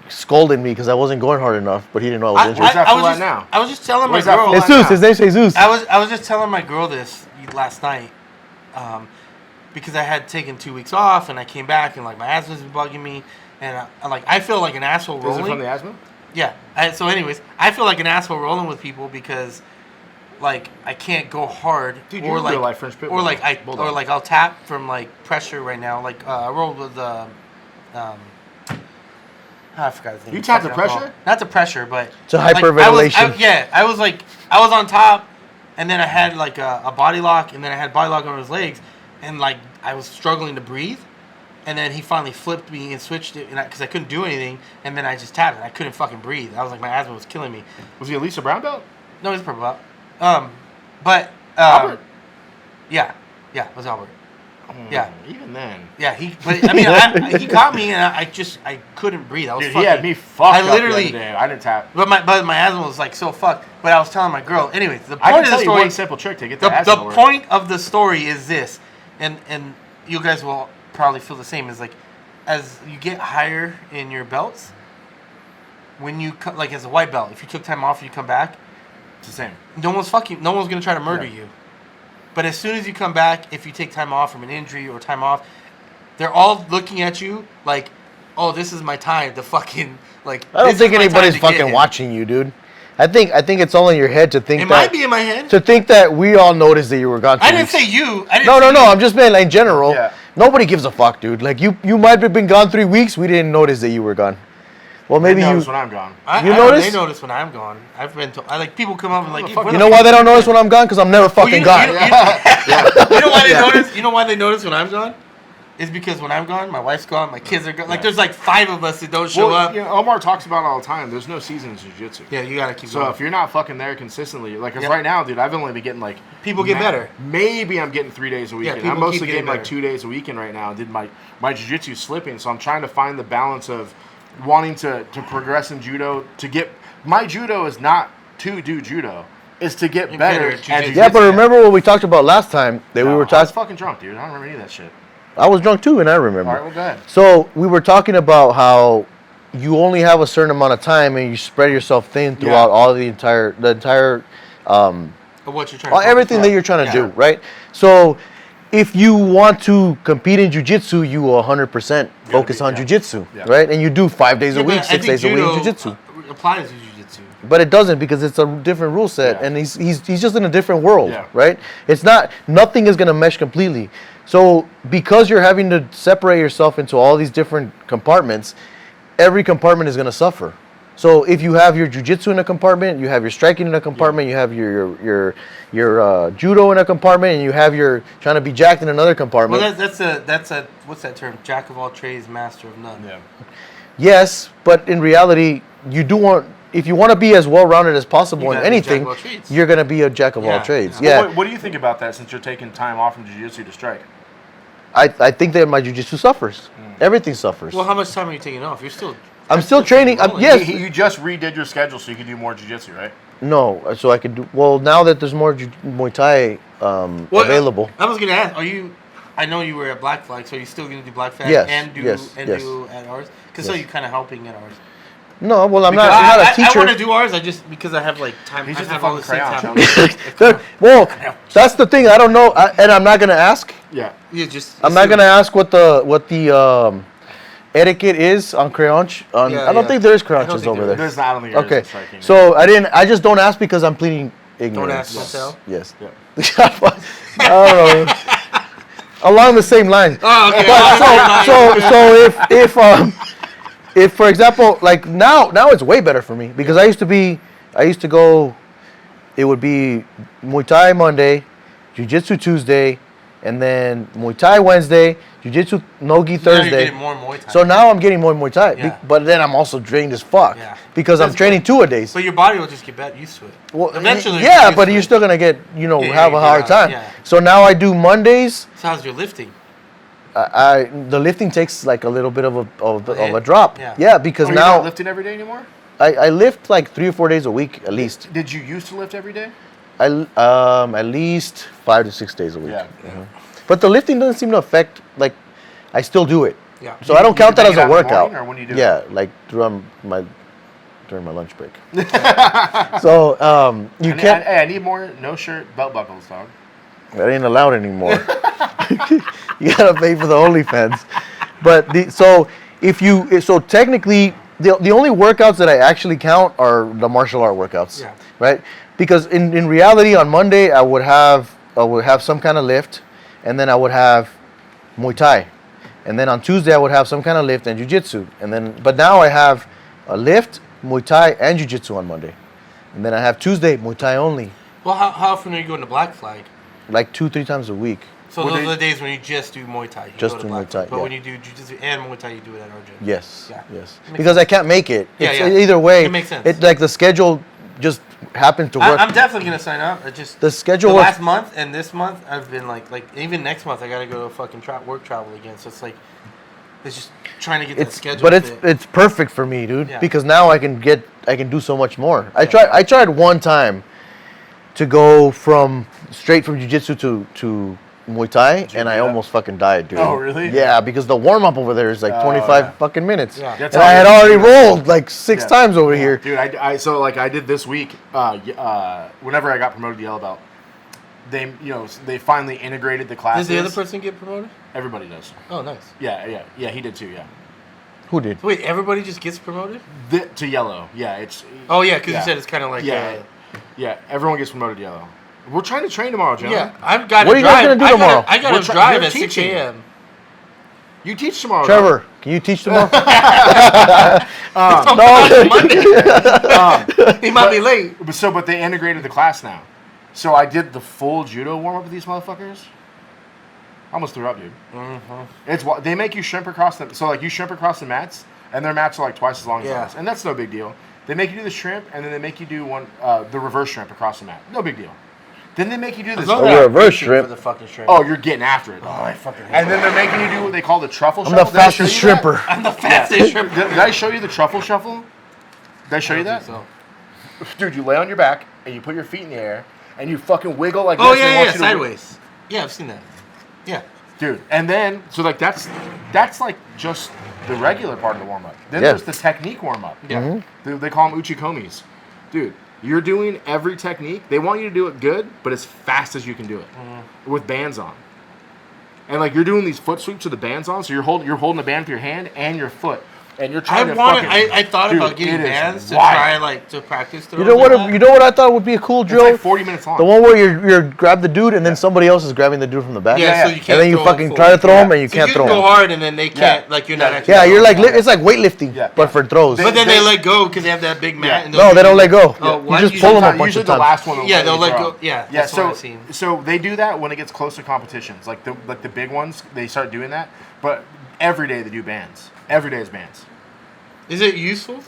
scolded me because I wasn't going hard enough, but he didn't know I was injured. Where's that I fool was at just, now? I was just telling my Where's that girl. fool at Jesus, now? his name's Jesus. I was just telling my girl this last night, because I had taken 2 weeks off and I came back and like my asthma's been bugging me and I feel like an asshole Is rolling. it from the asthma? Yeah. So anyways, I feel like an asshole rolling with people because like I can't go hard Dude, or you're a like real-life French pit or bull. like Bulldog. I'll tap from like pressure right now. Like I rolled with I forgot his name. You tapped the Fucking alcohol. pressure? Not the pressure, but It's a like, hyperventilation. I was on top, and then I had like a body lock, and then I had body lock on his legs, and like I was struggling to breathe, and then he finally flipped me and switched it, because I couldn't do anything, and then I just tapped it. I couldn't fucking breathe. I was like my asthma was killing me. Was he a Lisa Brown belt? No, he's purple belt. Albert? Yeah, it was Albert. Yeah. Even then. Yeah, he caught me, and I couldn't breathe. I was Dude, fucking, he had me fucked I up literally- the other day. I didn't tap. But my asthma was like so fucked. But I was telling my girl. Anyways, the I point can of tell the you story. one simple trick to get the The asthma to work. point of the story is this, and you guys will probably feel the same. Is like, as you get higher in your belts, when you like as a white belt, if you took time off and you come back, It's the same. no one's gonna try to murder Yeah. you. But as soon as you come back, if you take time off from an injury or time off, they're all looking at you like, oh, this is my time to fucking like. I don't this think is my time anybody's to get fucking him. watching you, dude. I think it's all in your head to think It that. might be in my head. To think that we all noticed that you were gone. 2 I didn't weeks. say you. I didn't No. say you. I'm just saying, like, in general. Yeah. Nobody gives a fuck, dude. Like you might have been gone 3 weeks. We didn't notice that you were gone. Well, maybe I you. notice when I'm gone. You I notice? They notice when I'm gone. I've been told. Like people come up and like, fuck where You the know fuck- why they don't notice when I'm gone? Because I'm never Well, fucking gone. You know why they notice? You know why they notice when I'm gone? It's because when I'm gone, my wife's gone, my kids are gone. Like there's like 5 of us that don't show Well, up. you know, Omar talks about it all the time. There's no season in jiu-jitsu. Yeah, you gotta keep So going. if you're not fucking there consistently, like, cause Yep. right now, dude, I've only been getting like People get better. Maybe I'm getting 3 days a weekend. people I'm keep mostly getting getting like better. 2 days a weekend right now. Did my jiu-jitsu slipping, so I'm trying to find the balance of wanting to progress in judo. To get my judo is not to do judo, is to get You're better better at at jiu-jitsu. jiu-jitsu. Yeah, but remember what we talked about last time? That we No, were I was talking. fucking drunk, dude. I don't remember any of that shit. I was drunk too, and I remember. All right, well, go ahead. So we were talking about how you only have a certain amount of time, and you spread yourself thin throughout all the entire Of what you're trying. to everything focus that you're trying to Yeah. do, right? So if you want to compete in jiu-jitsu, you will 100% focus on jiu-jitsu, Yeah. right? And you do 5 days on. a week, Yeah, but I 6 think days a week in judo jiu-jitsu. applies to jiu-jitsu. But it doesn't, because it's a different rule set, Yeah. and he's just in a different world, Yeah. right? It's not, nothing is gonna mesh completely. So because you're having to separate yourself into all these different compartments, every compartment is gonna suffer. So if you have your jiu-jitsu in a compartment, you have your striking in a compartment, you have your judo in a compartment, and you have your trying to be jacked in another compartment. Well, that's a what's that term? Jack of all trades, master of none. Yeah. Yes, but in reality, you do want, if you want to be as well-rounded as possible You in gotta be a jack anything, of all trades. you're gonna be a jack of all Yeah, trades. yeah. Yeah, What do you think about that since you're taking time off from jiu-jitsu to strike? I think that my jiu-jitsu suffers. Everything suffers. Well, how much time are you taking off? You're still. I'm still training. rolling. Yes, You just redid your schedule so you could do more jiu-jitsu, right? No, so I could do well now that there's more Muay Thai available. I was gonna ask, are you? I know you were at Black Flag, so are you still gonna do Black Flag Yes, and do yes. do at ours? Because so Yes. you're kind of helping at ours. No, well I'm Because not a I teacher. want to do ours. I just because I have like time. He's I just a have all fucking this things crayon. happening. Well, that's the thing. I don't know, and I'm not gonna ask. Yeah. You just. I'm not gonna ask what the etiquette is on crayons. Yeah, I don't yeah. think there is I don't crayons think over there there. There's not. I don't think there Okay, is a striking. so I just don't ask because I'm pleading ignorance. ask, don't tell? Yes. Yeah. I don't know. Along the same lines. Oh, okay. So if for example, like now it's way better for me because I used to go, it would be Muay Thai Monday, Jiu-Jitsu Tuesday, and then Muay Thai Wednesday, Jiu-Jitsu Nogi Now Thursday. you're getting more Muay Thai. So now I'm getting more Muay Thai, Yeah. but then I'm also drained as fuck Yeah. because I'm That's training good. 2-a-days. So your body will just get used to it. Well, Eventually. yeah, you'll but get you're used still gonna get have a yeah, hard time. yeah. So now I do Mondays. to it. So how's your lifting? The lifting takes like a little bit of a hit? drop. Yeah. Because Oh, you're now not lifting every day anymore? I lift like 3 or 4 days a week at least. Did you used to lift every day? At least 5 to 6 days a week. Yeah. But the lifting doesn't seem to affect I still do it. Yeah. So I don't count that bang as it a out in the workout. morning, or when do you do it? Yeah, like during my lunch break. So you can't. Hey, I need more no shirt belt buckles, dog. That ain't allowed anymore. You gotta pay for the OnlyFans. But so technically the only workouts that I actually count are the martial art workouts. Yeah. Right? Because in reality on Monday I would have some kind of lift, and then I would have Muay Thai. And then on Tuesday I would have some kind of lift and jiu-jitsu. But now I have a lift, Muay Thai, and jiu-jitsu on Monday. And then I have Tuesday Muay Thai only. Well, how often are you going to Black Flag? Like 2-3 times a week. So those are the days when you just do Muay Thai. You Just go to do Black Muay Thai, Flag. But yeah. when you do Jiu-Jitsu and Muay Thai, you do it at our gym. Yes. Yeah. Yes. Makes Because I can't make it. Yeah, It's, yeah. Either way, It makes sense. It like the schedule just happened to work. I'm definitely going to sign up. I just The schedule the was- last month and this month, I've been like even next month, I got to go fucking work travel again. So it's like, it's just trying to get that schedule. But fit. it's perfect for me, dude. Yeah. Because now I can do so much more. I tried one time to go straight from jiu-jitsu to Muay Thai, and I do that? almost fucking died, dude. Oh, really? Yeah, because the warm up over there is like 25 yeah. fucking minutes. Yeah. That's And how I had it is. already rolled like 6 Yeah. times over here. Dude, I did this week. Whenever I got promoted to yellow belt, they finally integrated the classes. Does the other person get promoted? Everybody does. Oh, nice. Yeah, he did too. Yeah, Who did? Wait, everybody just gets promoted? to yellow. Yeah, it's. Oh, yeah, because Yeah. you said it's kind of like... Yeah, everyone gets promoted to yellow. We're trying to train tomorrow, John. yeah, I've got to What are you guys drive. gonna do tomorrow? I got We're to try- drive you're at 6 teaching. a.m. You teach tomorrow, Trevor, can you teach tomorrow? No, Monday. He might be late. But they integrated the class now. So I did the full judo warm up with these motherfuckers. I almost threw up, dude. Mm-hmm. They make you shrimp across the you shrimp across the mats, and their mats are like twice as long as Yeah. ours, and that's no big deal. They make you do the shrimp, and then they make you do the reverse shrimp across the mat. No big deal. Then they make you do this. As long Oh, as we're I'm reverse reaching shrimp. For the fucking shrimp. Oh, you're getting after it. Oh, I fucking hate And then they're making you do what they call the truffle I'm shuffle. the Did I show fastest you that? shrimper. I'm the fastest shrimp. Did I show you the truffle shuffle? Did I show you that? So. Dude, you lay on your back and you put your feet in the air and you fucking wiggle like Oh, this. They yeah, want yeah, you to sideways. Yeah, I've seen that. Yeah. Dude, and then that's like just the regular part of the warm up. Then Yeah. there's the technique warm up. Yeah. They call them uchikomis. Dude, you're doing every technique. They want you to do it good, but as fast as you can do it with bands on. And like you're doing these foot sweeps with the bands on, so you're holding a band with your hand and your foot, and you're trying to fucking. I thought Dude, about getting it is bands to wild. try to practice. You know what I thought would be a cool It's drill? like 40 minutes long. The one where you grab the dude and then somebody else is grabbing the dude from the back. Yeah, so yeah. you can't. And then you throw fucking full. try to throw him and you So can't you throw can go him. hard and then they can't. Yeah. Like you're not Yeah. actually. Yeah, you're like Yeah. it's like weightlifting, Yeah. but for throws. But then They- they let go because they have that big mat. Yeah. And No, they don't let go. Oh, You why? just You pull them sometimes- a bunch Usually of the times. last one. will Yeah, they'll you let throw. go. Yeah, Yeah, that's what so I've seen. so they do that when it gets close to competitions, like the big ones. They start doing that, but every day they do bands. Every day is bands. Is it useful?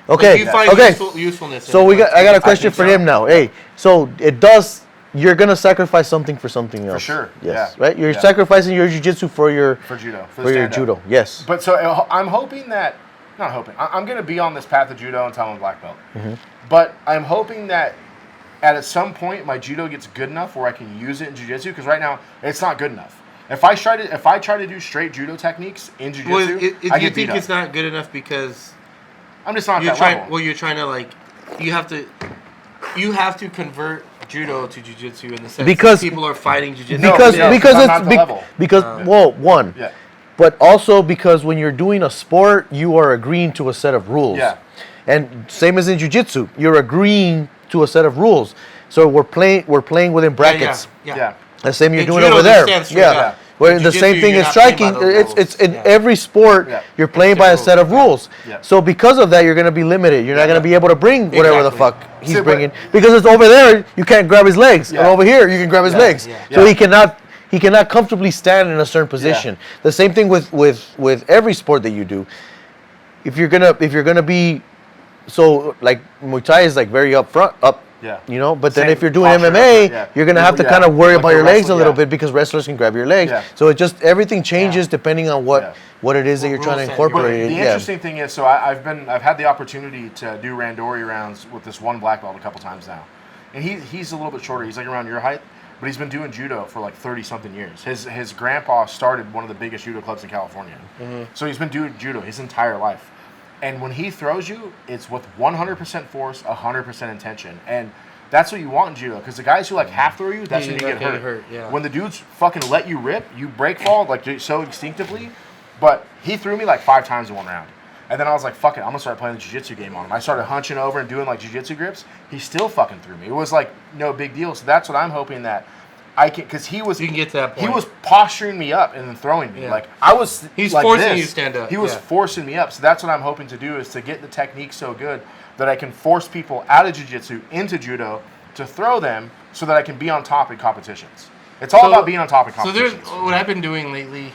Okay, Like, do you find okay. usefulness. So in it? I got a question think for so. him now. Hey, so it does. You're gonna sacrifice something for something else. sure, Yes. yeah. Right. You're Yeah. saccifying your jiu-jitsu for your For judo. for your stand-up. judo. Yes. But so I'm hoping that not hoping. I'm going to be on this path of judo until I'm a black belt. Mm-hmm. But I'm hoping that at some point my judo gets good enough where I can use it in jiu-jitsu, because right now it's not good enough. If I try to do straight judo techniques in jiu-jitsu, Well, I you get beat think up. it's not good enough because I'm just not you're at that trying. level. Well, you're trying to like, you have to convert judo to jiu-jitsu in the sense Because- that people are fighting jiu-jitsu. because no, because I'm it's not at the level. because well, one, Yeah. but also because when you're doing a sport, you are agreeing to a set of rules. Yeah. And same as in jiu-jitsu, you're agreeing to a set of rules. So we're playing within brackets. Yeah. The same you're In doing judo, over they there. stand straight Yeah. up. Where In the jiu-jitsu, same thing you're is not playing by striking. those It's in rules. every sport. Yeah. You're playing by a Rules. set of rules. Yeah. So because of that, you're going to be limited. You're not going to be able to bring whatever the Exactly. fuck he's See, but- bringing, because it's over there. You can't grab his legs, Yeah. and over here you can grab his legs. yeah. So Yeah. he cannot comfortably stand in a certain position. The same thing with every sport that you do. If you're gonna be so like Muay Thai is like very up. Yeah. You know, but then Same if you're doing posture, MMA, yeah. you're gonna have to Yeah. kind of worry Like about a your legs a wrestler, little yeah. bit, because wrestlers can grab your legs. Yeah. So it just everything changes depending on what Yeah. it is that What you're trying to rules set incorporate. you're The Yeah. interesting thing is, so I've had the opportunity to do randori rounds with this one black belt a couple times now, and he's a little bit shorter. He's like around your height, but he's been doing judo for like 30 something years. His grandpa started one of the biggest judo clubs in California, so he's been doing judo his entire life. And when he throws you, it's with 100% force, 100% intention, and that's what you want in judo. Because the guys who like half throw you, that's Yeah, when you you're get not hurt. gonna hurt, yeah. When the dudes fucking let you rip, you break fall like so instinctively. But he threw me like 5 times in one round. And then I was like, fuck it, I'm gonna start playing the jiu-jitsu game on him. I started hunching over and doing like jiu-jitsu grips. He still fucking threw me. It was like no big deal. So that's what I'm hoping that I can, because he was You can get to that point. He was posturing me up and then throwing me. Yeah. Like I was He's like forcing this. you to stand up, He was yeah. forcing me up. So that's what I'm hoping to do, is to get the technique so good that I can force people out of jiu-jitsu into judo to throw them, so that I can be on top in competitions. It's all about being on top in So there's competitions. what I've been doing lately.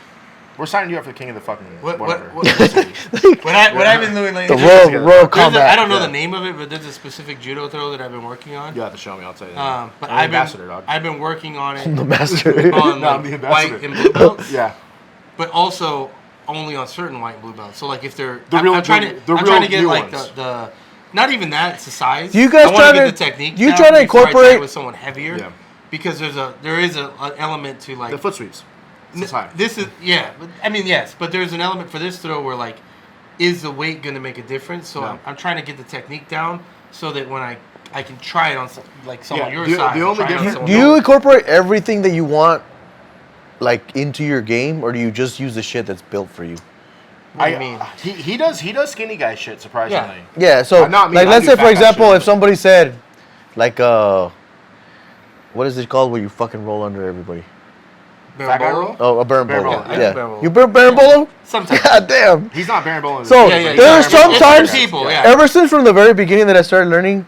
We're signing you up for the king of the fucking What whatever. what I've been doing lately. The there's royal a- combat. I don't know Yeah. the name of it, but there's a specific judo throw that I've been working on. You have to show me. I'll tell you. That. But I'm the ambassador, dog. I've been working on it The master. on No, I'm like, the white ambassador. and blue belts. Yeah. But also only on certain white and blue belts. So like if they're The I'm, real- I'm trying the- to the I'm trying to real get new like ones. the not even that, it's the size. Do you guys I wanna try get to- the technique you down try to before I try incorporate- it with someone heavier? Yeah. Because there is an element to like The foot sweeps. It's high. this is but, I mean yes, but there's an element for this throw where like, is the weight going to make a difference? So No. I'm trying to get the technique down so that when I can try it on like someone Yeah, your the- size. the or only try it on difference- someone Do you else. incorporate everything that you want, like, into your game, or do you just use the shit that's built for you? What do you mean? He does skinny guy shit, surprisingly. Yeah. So, Not me, like, I let's do say fat for guy example, shit. if somebody said, like, what is it called where you fucking roll under everybody? Fat guy Berimbolo? roll? Oh, a barn Barn bolo. bolo, Yeah. yeah, barn bolo. You bolo? Sometimes. God damn. He's not Baron Bowling. So Yeah, yeah, there's yeah. sometimes It's for people, yeah. ever since from the very beginning that I started learning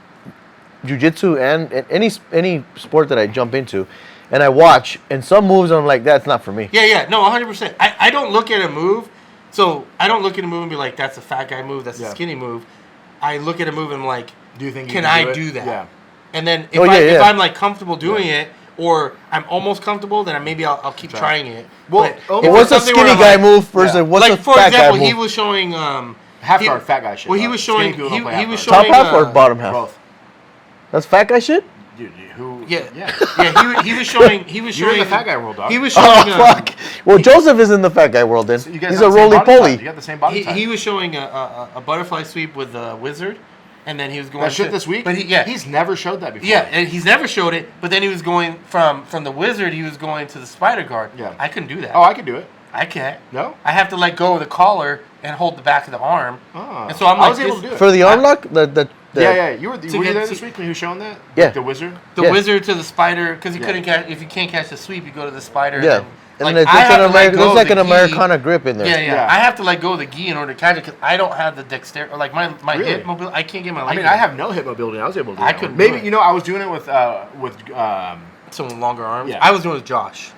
jiu-jitsu and any sport that I jump into, and I watch, and some moves I'm like, that's not for me. Yeah, no, 100%. I don't look at a move, so I don't look at a move and be like, that's a fat guy move, that's a Yeah. skinny move. I look at a move and I'm like, Do you think you can can I do it? do that? Yeah. And then if, Oh, yeah, if yeah. I'm like comfortable doing it, or I'm almost comfortable, then maybe I'll keep Right. trying it. Well, But oh, if Well, it's what's a something where skinny I'm guy like- move versus Yeah. what's a like for fat example, guy he move? was showing Half guard, fat guy shit. Well, he dog. was Skinny showing people don't play he half was guard. showing Top half or bottom half? Both. That's fat guy shit? Dude, who? Yeah, Yeah. yeah. He was showing You're showing in the fat guy world, dog. He was Oh, showing fuck. Well, Joseph is in the fat guy world then. So you guys He's have a the same body type. roly-poly. You got the same body type. he was showing a butterfly sweep with a wizard, and then he was going that shit to- this week. But he's never showed that before. Yeah, and he's never showed it. But then he was going from the wizard. He was going to the spider guard. Yeah. I couldn't do that. Oh, I could do it. I can't. No. I have to let go of the collar and hold the back of the arm. Oh. And so I'm I like was able this- to do it. For the arm lock? The Yeah. You were To you get there to- this week when he was showing that? Yeah. Like the wizard. The Yeah. wizard to the spider because he Yeah. couldn't catch. If you can't catch the sweep, you go to the spider. Yeah. And And like, then I have to let there's go of like the an gi. Americana grip in there. Yeah. Yeah. I have to let go of the gi in order to catch it because I don't have the dexterity. Like my Really? hip mobility, I can't get my leg. I mean, in. I have no hip mobility. I was able to do I that couldn't one. do Maybe it. I was doing it with someone with longer arms. Yeah. I was doing it with Josh.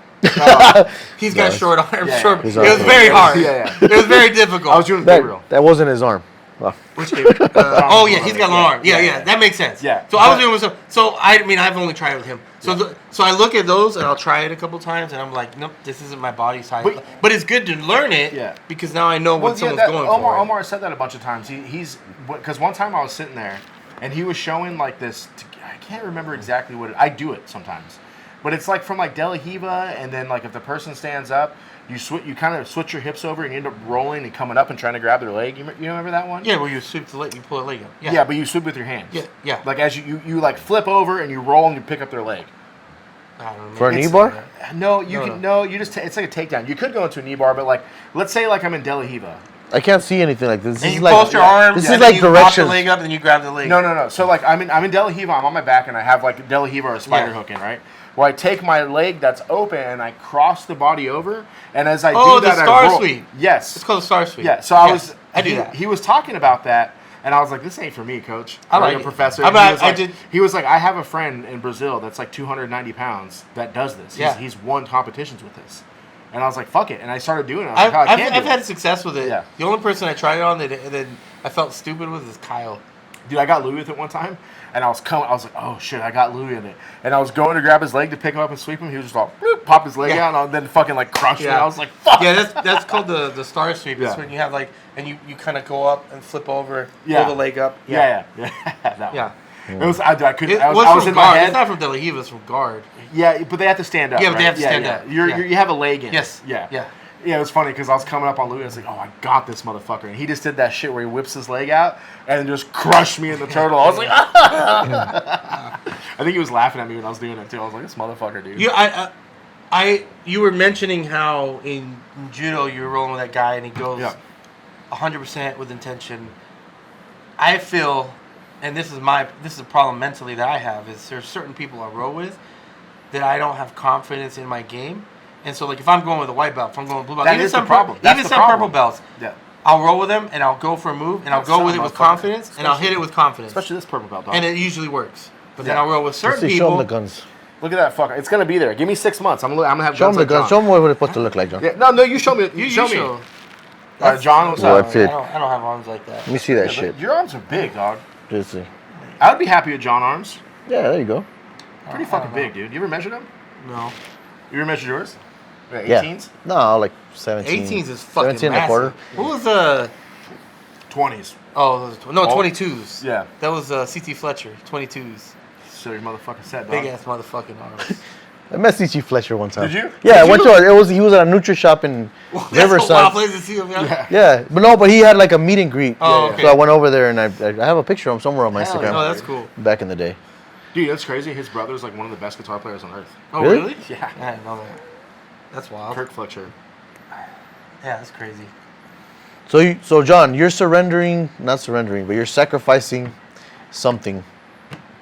He's got Nice. short arms. Yeah, short. He's It was awesome. very hard. Yeah. it was very difficult. I was doing it with Gabriel. That wasn't his arm. Well, Which game? Oh yeah, he's got long arm. Yeah, that makes sense. Yeah. So I was doing with some. So I mean, I've only tried it with him. So so I look at those and I'll try it a couple times and I'm like, nope, this isn't my body size. But it's good to learn it. Yeah. Because now I know what someone's going for. Omar said that a bunch of times. He's because one time I was sitting there and he was showing like this. I can't remember exactly what I do it sometimes, but it's like from like De La Hiva, and then like if the person stands up. You kind of switch your hips over and you end up rolling and coming up and trying to grab their leg. You remember that one? Yeah, where you sweep the leg, you pull the leg up. Yeah, but you sweep with your hands. Yeah. Like as you like flip over and you roll and you pick up their leg. I don't know. For a knee bar? No, you just it's like a takedown. You could go into a knee bar, but like let's say like I'm in De La Hiva. I can't see anything like this. And This you is post your arms. This and is then like you pop directions. the leg up, and then you grab the leg. No. So like I'm in De La Hiva. I'm on my back and I have like De La Hiva or a spider hook in, right? Where I take my leg that's open and I cross the body over, and as I do that, the star I roll. sweep. Yes, It's called a star sweep. Yeah. So I do that. He was talking about that, and I was like, "This ain't for me, coach." I like a it. professor. He was like, "I have a friend in Brazil that's like 290 pounds that does this. He's won competitions with this." And I was like, "Fuck it," and I started doing it. I've had success with it. Yeah. The only person I tried it on and then I felt stupid with is Kyle. Dude, I got Louis with it one time, and I was like, "Oh shit, I got Louis in it." And I was going to grab his leg to pick him up and sweep him. He was just all bloop, pop his leg out, and then fucking like crush me. I was like, "Fuck." Yeah, that's called the star sweep. It's when you have like, and you kind of go up and flip over, pull the leg up. Yeah. That one. It was. I couldn't. I was was from in my guard. head. It's not from De La Hiva. It's from guard. Yeah, but they have to stand up. Yeah, but they right? have to stand up. You have a leg in. Yes. Yeah. Yeah, it was funny because I was coming up on Louis. I was like, "Oh, I got this motherfucker," and he just did that shit where he whips his leg out and just crushed me in the turtle. I was like, I think he was laughing at me when I was doing it too. I was like, "This motherfucker, dude." You were mentioning how in judo you were rolling with that guy and he goes 100% with intention. I feel, and this is a problem mentally that I have, is there's certain people I roll with that I don't have confidence in my game. And so, like, if I'm going with a white belt, if I'm going with blue belt, that is the problem. Even some purple belts, Yeah. I'll roll with them and I'll go for a move and I'll go with it with confidence and I'll hit it with confidence. Especially this purple belt, dog. And it usually works. But then I'll roll with certain Let's see, people. show them the guns. Look at that fucker. It's gonna be there. Give me 6 months. I'm gonna have Show them guns the like guns. John. Show them what it's supposed to look like, John. Yeah, no, you show me. You show me. show. All right, John, what's Well, up? that's it. I don't have arms like that. Let me see that Yeah, shit. your arms are big, dog. Just see. I would be happy with John arms. Yeah, there you go. Pretty fucking big, dude. You ever measured them? No. You ever measured yours? Yeah. 18s? No, like 17. 18s is fucking 17 and a quarter. massive. What was the... 20s. Oh, no, 22s. Yeah. That was C.T. Fletcher, 22s. So your motherfucking set, dog. Big ass motherfucking arms. I met C.G. Fletcher one time. Did you? Yeah, Did I went you? to he was at a Nutri shop in That's a wild Riverside. place to see him. Yeah. Yeah, but he had like a meet and greet. Oh, okay. So I went over there and I have a picture of him somewhere on my Instagram. Oh, that's cool. Back in the day. Dude, that's crazy. His brother's like one of the best guitar players on earth. Oh, Really? really? Yeah. I didn't know that. That's wild. Kirk Fletcher. Yeah, that's crazy. So John, you're not surrendering, but you're sacrificing something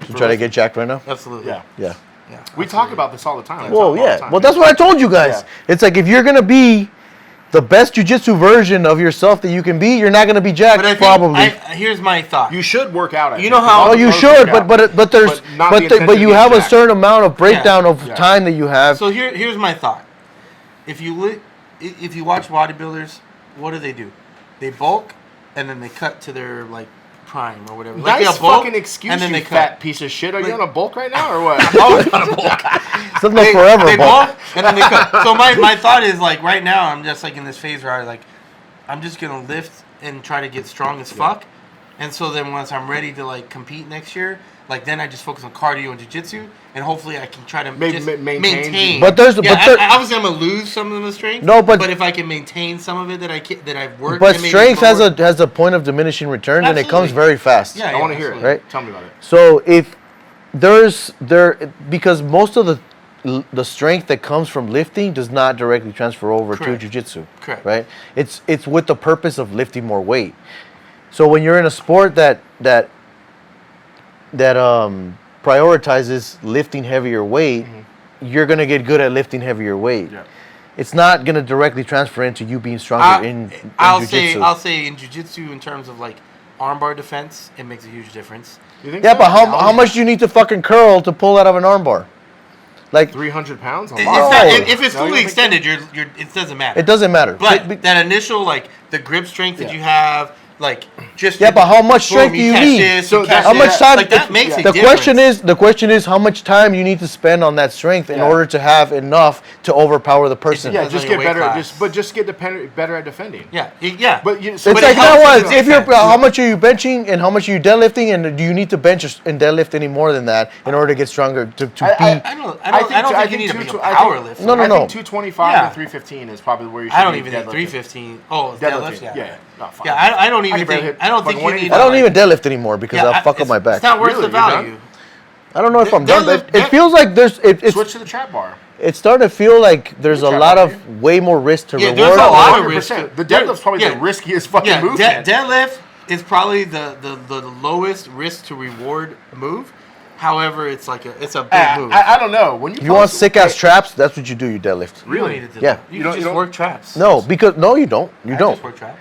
to try to get jacked right now? Absolutely. Yeah. Yeah. Yeah. We talk about this all the time. Well, We talk all the yeah. time. Well, that's what I told you guys. Yeah. It's like if you're gonna be the best jujitsu version of yourself that you can be, you're not gonna be jacked. But I think probably. here's my thought. You should work out. You know how- Oh, you should, but there's not the intention but you to get have a jacked. certain amount of breakdown of Yeah. time that you have. So here's my thought. If you watch bodybuilders, what do? They bulk and then they cut to their like prime or whatever. Like Nice they'll bulk, fucking excuse, and then you they fat cut. piece of shit. Are you Like- on a bulk right now or what? I'm always gonna bulk. Something like forever. They but- bulk and then they cut. So my thought is like right now I'm just like in this phase where I'm just gonna lift and try to get strong as fuck. And so then once I'm ready to like compete next year, like then I just focus on cardio and jiu-jitsu, and hopefully I can try to just maintain. But there's obviously I'm gonna lose some of the strength. No, but if I can maintain some of it that I've worked. But and maybe strength forward- has a point of diminishing return, and it comes Absolutely. very fast. Yeah, I want to hear it. absolutely. Right? Tell me about it. So if because most of the strength that comes from lifting does not directly transfer over Correct. to jiu-jitsu. Correct. Right? It's with the purpose of lifting more weight. So when you're in a sport that prioritizes lifting heavier weight, you're gonna get good at lifting heavier weight. Yeah. It's not gonna directly transfer into you being stronger in jiu-jitsu. I'll say in jiu-jitsu in terms of like armbar defense, it makes a huge difference. You think Yeah, so? but how much do you need to fucking curl to pull out of an armbar? Like 300 pounds? A It's lot. not, No. if it's No, you fully don't think extended, it doesn't matter. it doesn't matter. But that initial like the grip strength that you have, Like just Yeah, but how much strength boom, do you catch need? this, So you catch How much this. time? Like that makes a the difference. question is how much time you need to spend on that strength in Yeah. order to have enough to overpower the person. Yeah, Depends just on your get better. weight class. Just get better at defending. Yeah, yeah. But you, It's so But like it helps that with was the if you're defense. how much are you benching and how much are you deadlifting and do you need to bench and deadlift any more than that in order to get stronger to be I don't think you need to be a power lifter. No, no, I no. think 225 Yeah. and 315 is probably where you should I don't be even think deadlifting. 315. Oh, it's Deadlifting. deadlift. Yeah. Yeah. Oh, fine. Yeah, I don't even can barely think. hit I don't think fucking you need. 185. I don't to, even deadlift anymore because I'll fuck up my back. It's not worth Really? the You're value. done? I don't know if I'm done. Deadlift- But it feels like there's Switch to the trap bar. it's starting to feel like there's a Trap lot bar, of way more risk to Yeah, reward. there's a lot of 100%. risk. The deadlift's probably Yeah. the riskiest fucking Yeah, movement. deadlift is probably the lowest risk to reward move. However, it's a big move. I don't know. When You want sick ass traps? That's what you do. You deadlift. You don't need to do Yeah. that. You, You can don't- just you don't- work traps. No, because no, you don't. You I don't. just work traps.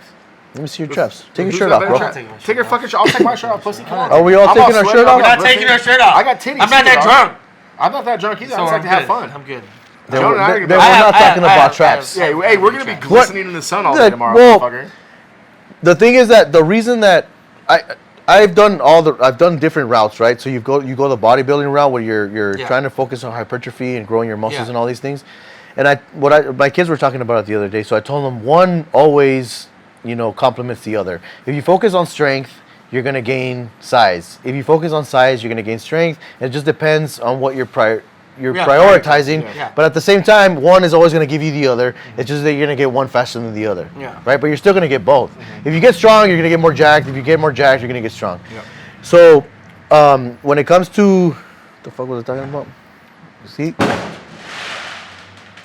Let me see your traps. Take your Who's shirt got off, better bro. traps? taking my shirt Take your off. fucking shirt. I'll take my shirt off, pussy. Come on. Are we all I'm taking our sweating. shirt off? We're not Listening. taking our shirt off. I got titties. I'm not too, that dog. drunk. I'm not that drunk either. I So just like I'm to have good. fun. I'm good. Then Jonah and I are we're gonna then be- we're I not have- talking I about have- traps. I have- Yeah, hey, we're gonna be What? glistening in the sun all day Good. tomorrow, Well, motherfucker. The thing is that the reason that I've done different routes, right? So you go the bodybuilding route where you're Yeah. trying to focus on hypertrophy and growing your muscles Yeah. and all these things. And my kids were talking about it the other day. So I told them one always complements the other. If you focus on strength, you're gonna gain size. If you focus on size, you're gonna gain strength. It just depends on what you're prioritizing. Yeah. But at the same time, one is always going to give you the other. It's just that you're going to get one faster than the other. Yeah. Right? But you're still going to get both. If you get strong, you're going to get more jacked. If you get more jacked, you're going to get strong. Yeah. So when it comes to... the fuck was I talking about? See?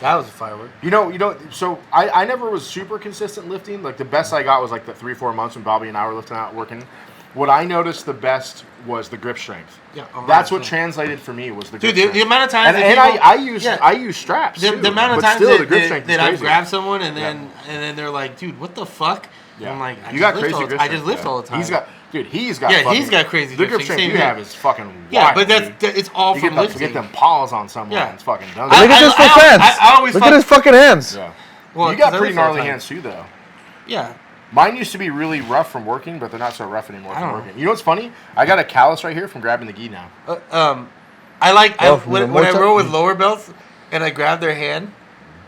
That was a firework. You know. So I never was super consistent lifting. Like the best I got was like the 3-4 months when Bobby and I were lifting out working. What I noticed the best was the grip strength. Yeah, That's what 100%. translated for me was the Dude, grip the strength. amount of times And, that and people- I use straps The, too, the amount of but times still, the grip that, strength that is I've crazy. grabbed someone and then they're like, dude, what the fuck? Yeah. And I'm like, you got crazy I grip just strength, lift yeah. all the time. He's got crazy Yeah, he's got crazy The grip grip strength. strength Same you here. have is fucking wild. Yeah, but dude. it's all You from get lifting. them paws on someone. Yeah. It's fucking done. Look at his I- hands. I always Look fuck- at his fucking hands. Yeah. Well, You got 'cause I pretty lift all the gnarly time. hands too, though. Yeah. Mine used to be really rough from working, but they're not so rough anymore I from don't working. You know what's funny? I got a callus right here from grabbing the gi now. from the When I Muay Thai? roll with lower belts and I grab their hand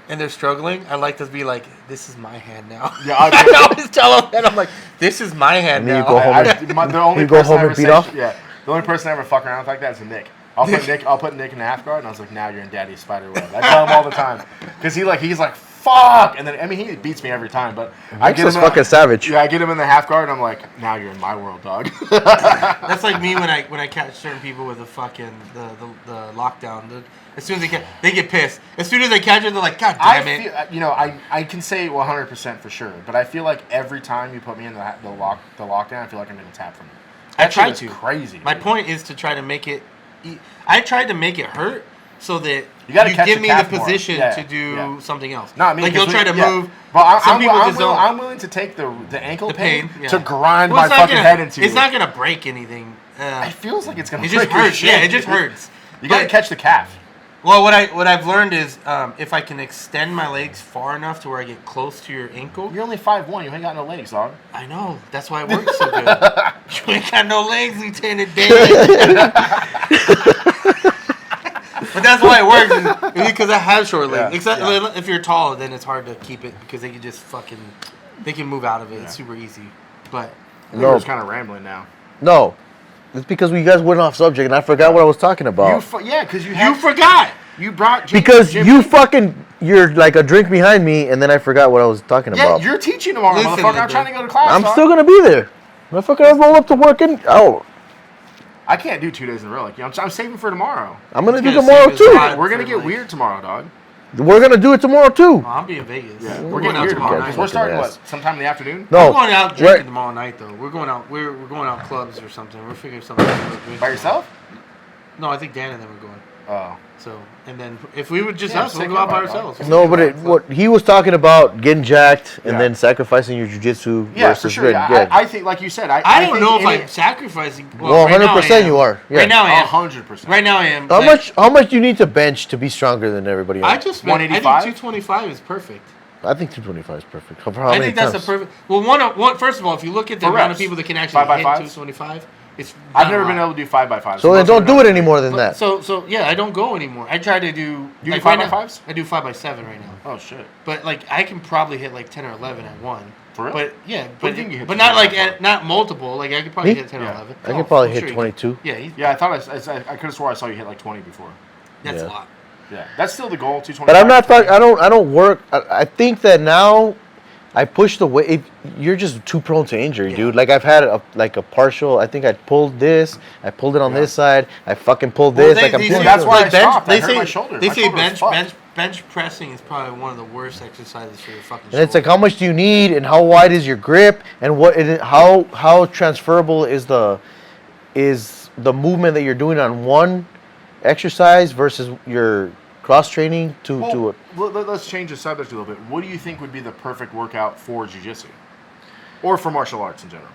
and they're struggling, I like to be like, this is my hand now. Yeah, I always tell them that. I'm like, this is my hand And then now. you go home The only You go person home I and ever beat say- off? Yeah, the only person I ever fuck around with like that is Nick. I'll put Nick in the half guard, and I was like, now you're in Daddy's spider web. I tell him all the time because he's like fuck, and then he beats me every time, but I Nick's get just him fucking savage. Yeah, I get him in the half guard, and I'm like, now you're in my world, dog. That's like me when I catch certain people with the fucking the lockdown. As soon as they get pissed. As soon as they catch it, they're like, God damn it. I can say 100% for sure, but I feel like every time you put me in the lockdown, I feel like I'm gonna tap from it. I That tried shit to. is crazy. My dude. point is to try to make it. I tried to make it hurt so that You gotta catch give the me the calf more. position Yeah, to do yeah. something else. Not me. Like 'cause you'll try to yeah. move. But Some people just don't. I'm willing to take the ankle The pain, pain, yeah. to grind Well, my it's not fucking gonna- head into. It's not gonna break anything. It feels like it's gonna. It just break your hurts. shit, Yeah, it just dude. hurts. You gotta But- catch the calf. Well, what I've learned is if I can extend my legs far enough to where I get close to your ankle. You're only 5'1". You ain't got no legs, dog. I know. That's why it works so good. You ain't got no legs, Lieutenant Dan. But that's why it works, is because I have short legs. Yeah, Except yeah. if you're tall, then it's hard to keep it because they can just they can move out of it. It's super easy. But We're just kind of rambling now. No. It's because we guys went off subject and I forgot what I was talking about. Because you forgot. You brought Because you're like a drink behind me and then I forgot what I was talking Yeah, about. you're teaching tomorrow, Listen, motherfucker. I'm Linda. trying to go to class. I'm dog. still gonna be there. Motherfucker, I roll up to work and I can't do 2 days in a row. Like I'm saving for tomorrow. I'm gonna It's do gonna tomorrow save his too. life. We're gonna for, get like- weird tomorrow, dog. We're gonna do it tomorrow too. Well, I'll be in Vegas. Yeah, We're we're going getting out weird tomorrow tomorrow. night. We're starting Fucking what? Sometime in the afternoon. No, We're going out we're- drinking tomorrow night though. We're going out. We're going out clubs or something. We're figuring something out. By yourself? No, I think Dan and them are going. Oh. So and then if we would just Yeah, us, we'll sick go out by invite, dog. ourselves. No, but what he was talking about getting jacked and Yeah. then sacrificing your jujitsu Yeah, versus for sure. good. Yeah, I think, like you said, I don't think know if any- I'm sacrificing. Well, right now I 100% am. you are. Yeah. Right now I am. 100%. Right now I am. How much do you need to bench to be stronger than everybody else? I just I think 185? 225 is perfect. I think 225 is perfect. For how I many think that's times? a perfect. Well, one. First of all, if you look at the For amount reps. of people that can actually 5 by hit 5s? 225, it's. I've not never a been lot. able to do 5 by 5s. So then don't do it any more than that. So yeah, I don't go anymore. I try to do. You do like 5 right by now, 5s? I do 5 by 7 right now. Oh shit. But like I can probably hit like 10 or 11 at one. For real? But yeah, do but you think you hit but not like 10? not multiple. Like I could probably Me? hit 10 Yeah. or 11. I could probably I'm hit sure you 22. can. Yeah, Yeah, I thought I could have swore I saw you hit like 20 before. that's Yeah. a lot. Yeah, that's still the goal. 225. But I'm not. I don't work. I think that now, I push the weight. You're just too prone to injury, Yeah. dude. Like I've had a partial. I think I pulled this. I pulled it on Yeah. this side. I fucking pulled Well, this. Like I'm they pulling. say, that's why like I bench, stopped. I They hurt say my shoulder. they My say shoulder was fucked. bench pressing is probably one of the worst exercises for your fucking. And it's like shoulder. how much do you need, and how wide is your grip, and how transferable is the movement that you're doing on one exercise versus your cross training to it. Let's change the subject a little bit. What do you think would be the perfect workout for jiu-jitsu? Or for martial arts in general?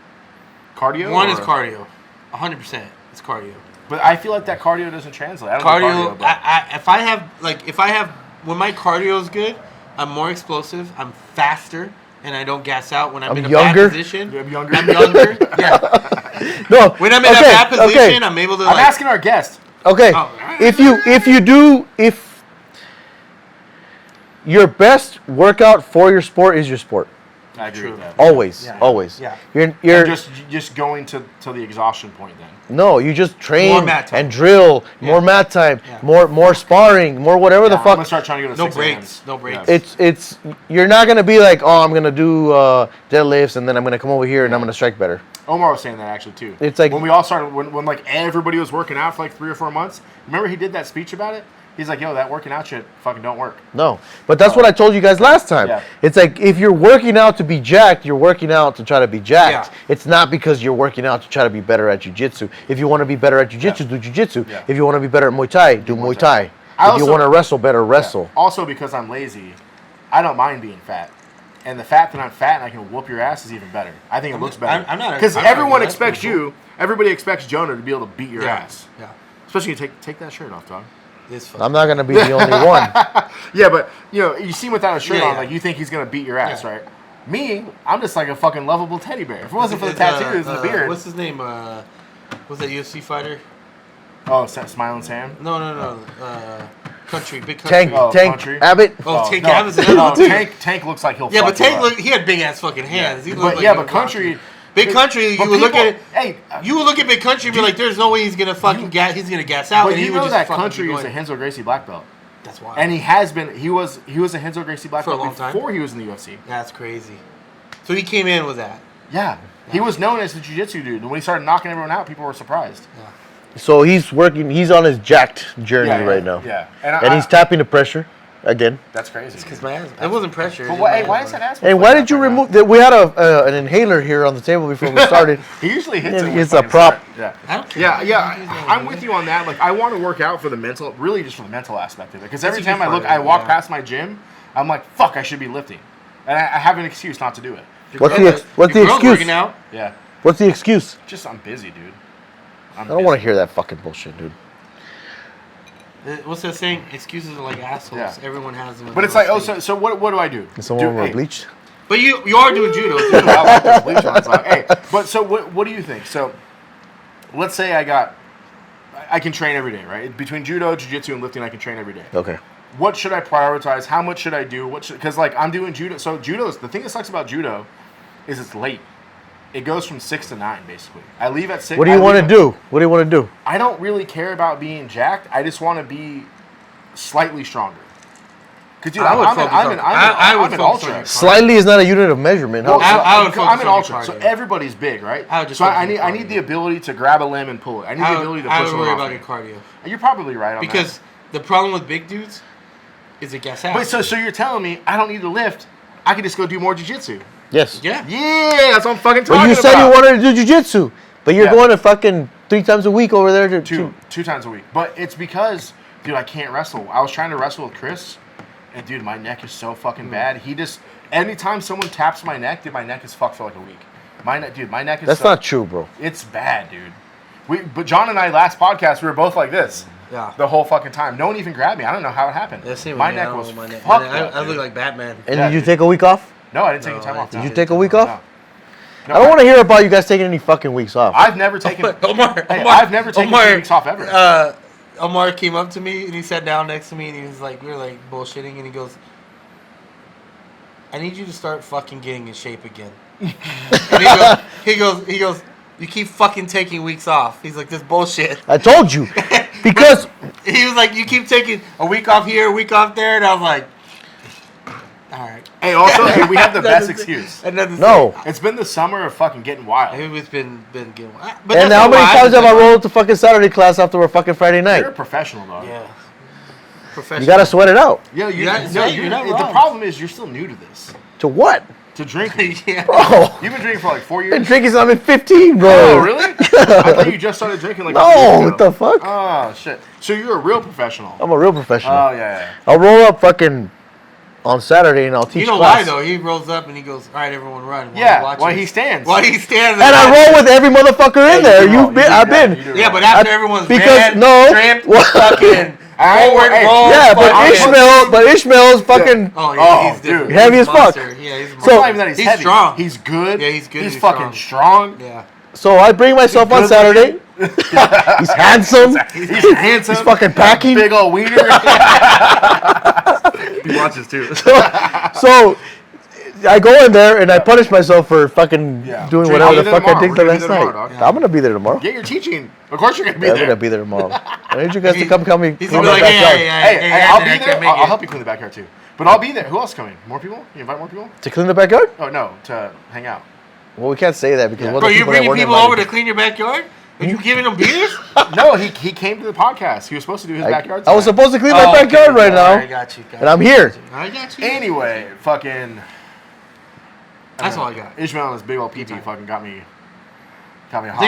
Cardio? One is cardio, 100%. It's cardio. But I feel like that cardio doesn't translate. I don't Cardio. do cardio, If I have when my cardio is good, I'm more explosive. I'm faster, and I don't gas out when I'm in a younger? bad position. I'm younger. I'm younger. Yeah. No, When I'm in a bad position, I'm able to. I'm asking our guest. Okay, Oh. if your best workout for your sport is your sport. I agree True. with that. Always, Yeah. always. Yeah. You're just going to the exhaustion point then. no, you just More train mat time. and drill, Yeah. more mat time, Yeah. more sparring, more whatever the I'm gonna fuck. start trying to go to No 6 breaks, a.m.s. no breaks. Yes. It's you're not gonna be like, oh, I'm gonna do deadlifts and then I'm gonna come over here and I'm gonna strike better. Omar was saying that actually too. It's like- when we all started, when like everybody was working out for like 3 or 4 months. Remember he did that speech about it? He's like, yo, that working out shit fucking don't work. No, but that's what I told you guys last time. Yeah. It's like if you're working out to be jacked, you're working out to try to be jacked. Yeah. It's not because you're working out to try to be better at jiu-jitsu. If you want to be better at jiu-jitsu, do jiu-jitsu. Yeah. If you want to be better at Muay Thai, do Muay Thai. I If you also- want to wrestle better, wrestle. Yeah. Also because I'm lazy, I don't mind being fat. And the fact that I'm fat and I can whoop your ass is even better. I think it looks better. I'm not- Because I'm not everyone arguing that. expects you. Everybody expects Jonna to be able to beat your ass. Yeah. Especially you take that shirt off, dog. It's fun. I'm not gonna be the only one. Yeah, but you see him without a shirt Yeah, on, yeah. like you think he's gonna beat your ass, Yeah. right? Me, I'm just like a fucking lovable teddy bear. If it wasn't for the tattoos and the beard. What's his name? What's that UFC fighter? Oh, Smiling Sam? No. Country, big country. Tank, Oh, Tank, country. Abbott. Oh, Tank no, Abbott's no, another one, too. Tank looks like he'll Yeah, fuck but Tank you up. he had big ass fucking hands. He looked But like yeah, he but was country. Big Country, but you would look people- at it. Hey, You would look at Big Country and be like, "There's no way he's gonna fucking he's gonna gas out." but and he you would know just that fucking country keep is a going. Renzo Gracie black belt, That's wild. and he has been. He was a Renzo Gracie black For a belt long time? before he was in the UFC. That's crazy. So he came in with that. Yeah, he was known as the jiu-jitsu dude, and when he started knocking everyone out, people were surprised. So he's working. He's on his jacked journey Yeah, right now. Yeah, And he's tapping the pressure again. That's crazy. Because my ass. It wasn't pressure. But it was why, my why ass, is that man. ass? Hey, why did you remove? We had an inhaler here on the table before we started. He usually hits it. It's when a we prop. start. I don't care. Yeah. I'm with you on that. Like, I want to work out for the mental, really just for the mental aspect of it. Because every That's a time I huge look, part I of it, walk yeah. past my gym, I'm like, fuck, I should be lifting, and I have an excuse not to do it. What's Your the what's the girl's excuse? working out. Yeah, What's the excuse? just I'm busy, dude. I don't want to hear that fucking bullshit, dude. What's that saying? Excuses are like assholes. Yeah. Everyone has them. in But it's their like, own oh, state. so what do I do? Is someone Do- more hey, bleached? But you are doing judo. I Too. like those bleach ones. Like, hey, but so what do you think? So, let's say I can train every day, right? Between judo, jiu-jitsu, and lifting, I can train every day. Okay. What should I prioritize? How much should I do? Because like I'm doing judo. So judo's the thing that sucks about judo is it's late. It goes from 6 to 9 basically. I leave at 6. What do you want to do? What do you want to do? I don't really care about being jacked. I just want to be slightly stronger. Cause dude, I would I'm focus an on- I would an focus on ultra. your Slightly is not a unit of measurement. Well, How- I would focus I'm an on your ultra, so cardio. everybody's big, right? I would just so I focus on need cardio. the ability to grab a limb and pull it. I need the ability to I push would someone worry off about me. your cardio You're probably right on because the problem with big dudes is it gas out. that. But so you're telling me I don't need to lift? I can just go do more jiu-jitsu. yes. yeah. Yeah, that's what I'm fucking talking But about. you said you wanted to do jiu-jitsu, but you're Yeah. going to fucking 3 times a week over there to two times a week. But it's because, dude, I can't wrestle. I was trying to wrestle with Chris, and dude, my neck is so fucking bad. He just anytime someone taps my neck, dude, my neck is fucked for like a week. My neck is. That's so, not true, bro. It's bad, dude. But John and I last podcast we were both like this. Yeah. The whole fucking time. No one even grabbed me. I don't know how it happened. Yeah, same with My me. I neck don't was know my neck. fucked I up, look dude. like Batman. And Yeah, did you dude. take a week off? No, I didn't take No, any time I off. didn't. Did you take a week off? No. I don't want to hear about you guys taking any fucking weeks off. I've never taken. Omar, Hey, I've never taken 2 weeks off ever. Omar came up to me and he sat down next to me and he was like, we were like bullshitting and he goes, I need you to start fucking getting in shape again. And he goes, you keep fucking taking weeks off. He's like, this bullshit. I told you. Because He was like, you keep taking a week off here, a week off there, and I was like, all right. Hey, also, hey, we have the best excuse. no. It's been the summer of fucking getting wild. It's been getting wild. And how many times have I rolled to fucking Saturday class after a fucking Friday night? You're a professional, dog. Yeah. Professional. You gotta sweat it out. Yeah, you're not the wrong. problem is you're still new to this. To what? To drinking. Yeah. Bro. You've been drinking for like 4 I've been years? drinking since I've been 15, bro. Oh, really? I thought you just started drinking like a few No, years what ago. the fuck? Oh, shit. So you're a real professional. I'm a real professional. Oh, yeah. I'll roll up fucking on Saturday and I'll teach You know class. why though? He rolls up and he goes, "All right, everyone, run." While he stands. While he stands. And I roll with every motherfucker in there. I've been. Yeah, but after everyone's because tripped, fucking forward roll. Yeah, but Ishmael's fucking. Oh, he's different. dude. Heavy He's as a fuck. monster. Yeah, he's a It's monster. not even that he's heavy. Strong. He's good. Yeah, he's good. He's fucking strong. Yeah. So I bring myself on Saturday. He's handsome. He's handsome. He's fucking packing. Big old wiener. He watches too. So I go in there and I punish myself for fucking doing Dude, whatever I'll the be there fuck I tomorrow. did We're the gonna be last there night. tomorrow, dog. I'm gonna be there tomorrow. Get your teaching. Of course you're gonna be I'm there. gonna be there tomorrow. I need you guys to come me. He's clean gonna my be like, backyard. Hey, I'll be there. I'll help you clean the backyard too. But I'll be there. Who else is coming? More people? You invite more people? To clean the backyard? Oh no, to hang out. Well, we can't say that because Bro, you bringing people over to clean your backyard? Are you giving them beers? No, he came to the podcast. He was supposed to do his backyard. I was supposed to clean my backyard right now. I got you. And I'm here. I got you. Anyway, fucking. That's all I got. Ishmael and his big old PP fucking got me hot.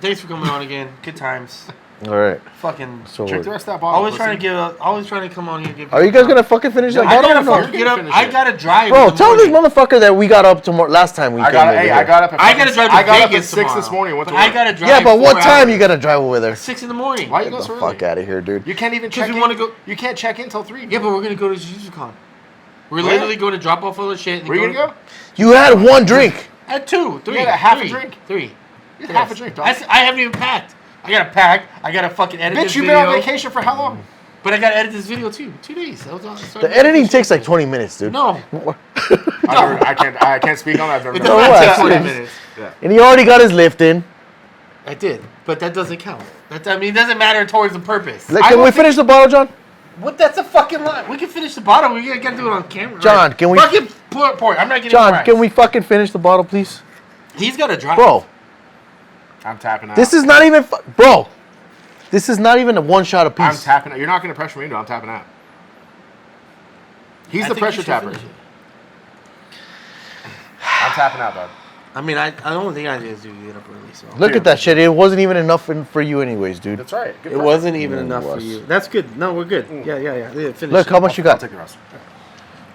Thanks for coming on again. Good times. All right. Fucking. So Drink the rest of that bottle. Always trying to come on here. And give are you guys gonna fucking finish that I bottle? gotta or no? fucking get up. I gotta drive. Bro, in the tell this morning. motherfucker that we got up tomorrow. Last time we I came got. over Hey, here. I got up. At I gotta drive to I got up at Vegas 6 this tomorrow. morning. Went to But I work. gotta drive. Yeah, but what 4 time hours. you gotta drive over there? 6 in the morning. Why you Get go the so early? fuck out of here, dude. You can't even check we in. wanna go- You can't check in till 3. Yeah, but we're gonna go to JujutsuCon. We're Where? literally going to drop off all the shit. And Where you gonna go? You had one drink. At 2, 3. You had a half a three, drink. 3. You had half a drink, dog. I haven't even packed. I gotta pack. I gotta fucking edit this Bitch, you've video. been on vacation for how long? But I gotta edit this video too. 2 days. I was on, The editing takes like 20 minutes, dude. No. I can't speak on that. I've never It done doesn't No, take actually. 20 minutes. And he already got his lift in. I did. But that doesn't count. It doesn't matter towards the purpose. Like, can we finish the bottle, John? What? That's a fucking lie. We can finish the bottom. We gotta do it on camera. John, can we- Fucking pour it. I'm not getting John, prize. can we fucking finish the bottle, please? He's gotta drive. Bro, I'm tapping out. this is not even... Bro, this is not even a one shot I'm apiece. tapping out. You're not going to pressure me into it. I'm tapping out. He's I the think pressure you should tapper. finish it. I'm tapping out, bud. I mean, I don't think I just do get up early. So Look at that shit. It wasn't even enough for you anyways, dude. That's right. Good it pressure. wasn't even Yeah, it enough for was. you. That's good. No, we're good. Yeah. Finish Look, it. how much you I'll got? take the rest.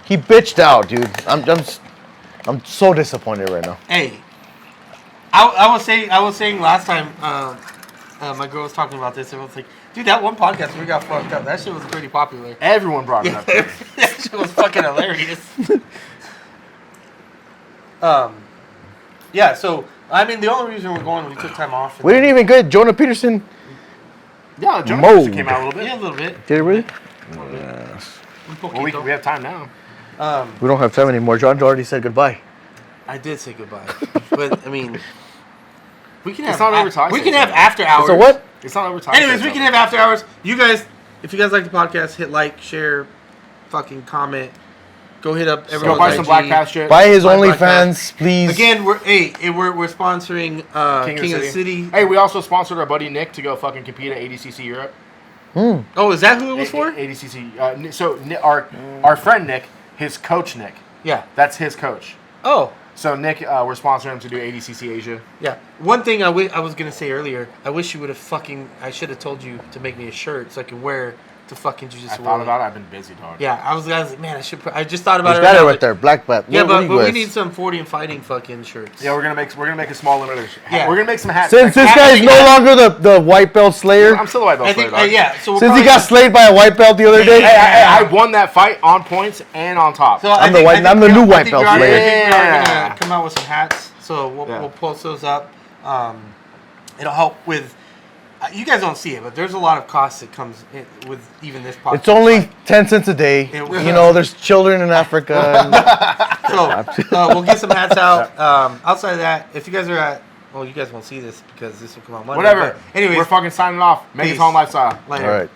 He bitched out, dude. I'm so disappointed right now. Hey, I was saying last time. My girl was talking about this. And I was like, dude, that one podcast we got fucked up. That shit was pretty popular. Everyone brought it up. That shit was fucking hilarious. Yeah. So I mean, the only reason we're going, we took time off. We didn't even get Jonah Peterson. Yeah, Jonah Mode. Peterson came out a little bit. Yeah, a little bit. Did it really? Well, we have time now. We don't have time anymore. John already said goodbye. I did say goodbye, but I mean, we can have It's not overtime. we can have after hours. So what? It's not overtime. Anyways, we can have after hours. You guys, if you guys like the podcast, hit like, share, fucking comment. Go hit up Go everyone's buy some IG. Black Pass shit. Buy his Buy Black OnlyFans, please. Again, we're sponsoring King of the City. Hey, we also sponsored our buddy Nick to go fucking compete at ADCC Europe. Oh, is that who it was for? ADCC. So our friend Nick, his coach Nick, Yeah. that's his coach. Oh, So Nick, we're sponsoring him to do ADCC Asia. yeah. One thing I was gonna say earlier, I wish you would have I should have told you to make me a shirt so I could wear to fucking Jiu Jitsu. I thought about it. I've been busy, dog. Yeah, I was like, man, I just thought about He's it. got it now. right there, black belt. Yeah, What do but you we guys? need some 40 and fighting fucking shirts. Yeah, we're gonna make a small limited. Yeah. We're gonna make some hats. Since this guy is no longer the white belt slayer, I'm still the white belt I player, think, dog. yeah. So we're since he probably got gonna- slayed by a white belt the other day. Hey, I won that fight on points and on top. So I'm I think, I'm the new white I think belt we are- I player. think we are Yeah. gonna come out with some hats. So Yeah. we'll post those up. It'll help with. You guys don't see it, but there's a lot of cost that comes with even this podcast. It's only 10 cents a day. It- You know, there's children in Africa. And So we'll get some hats out. Outside of that, if you guys are at, well, you guys won't see this because this will come out Monday. Whatever. But anyways, we're fucking signing off. Make peace. it home lifestyle. later. all right.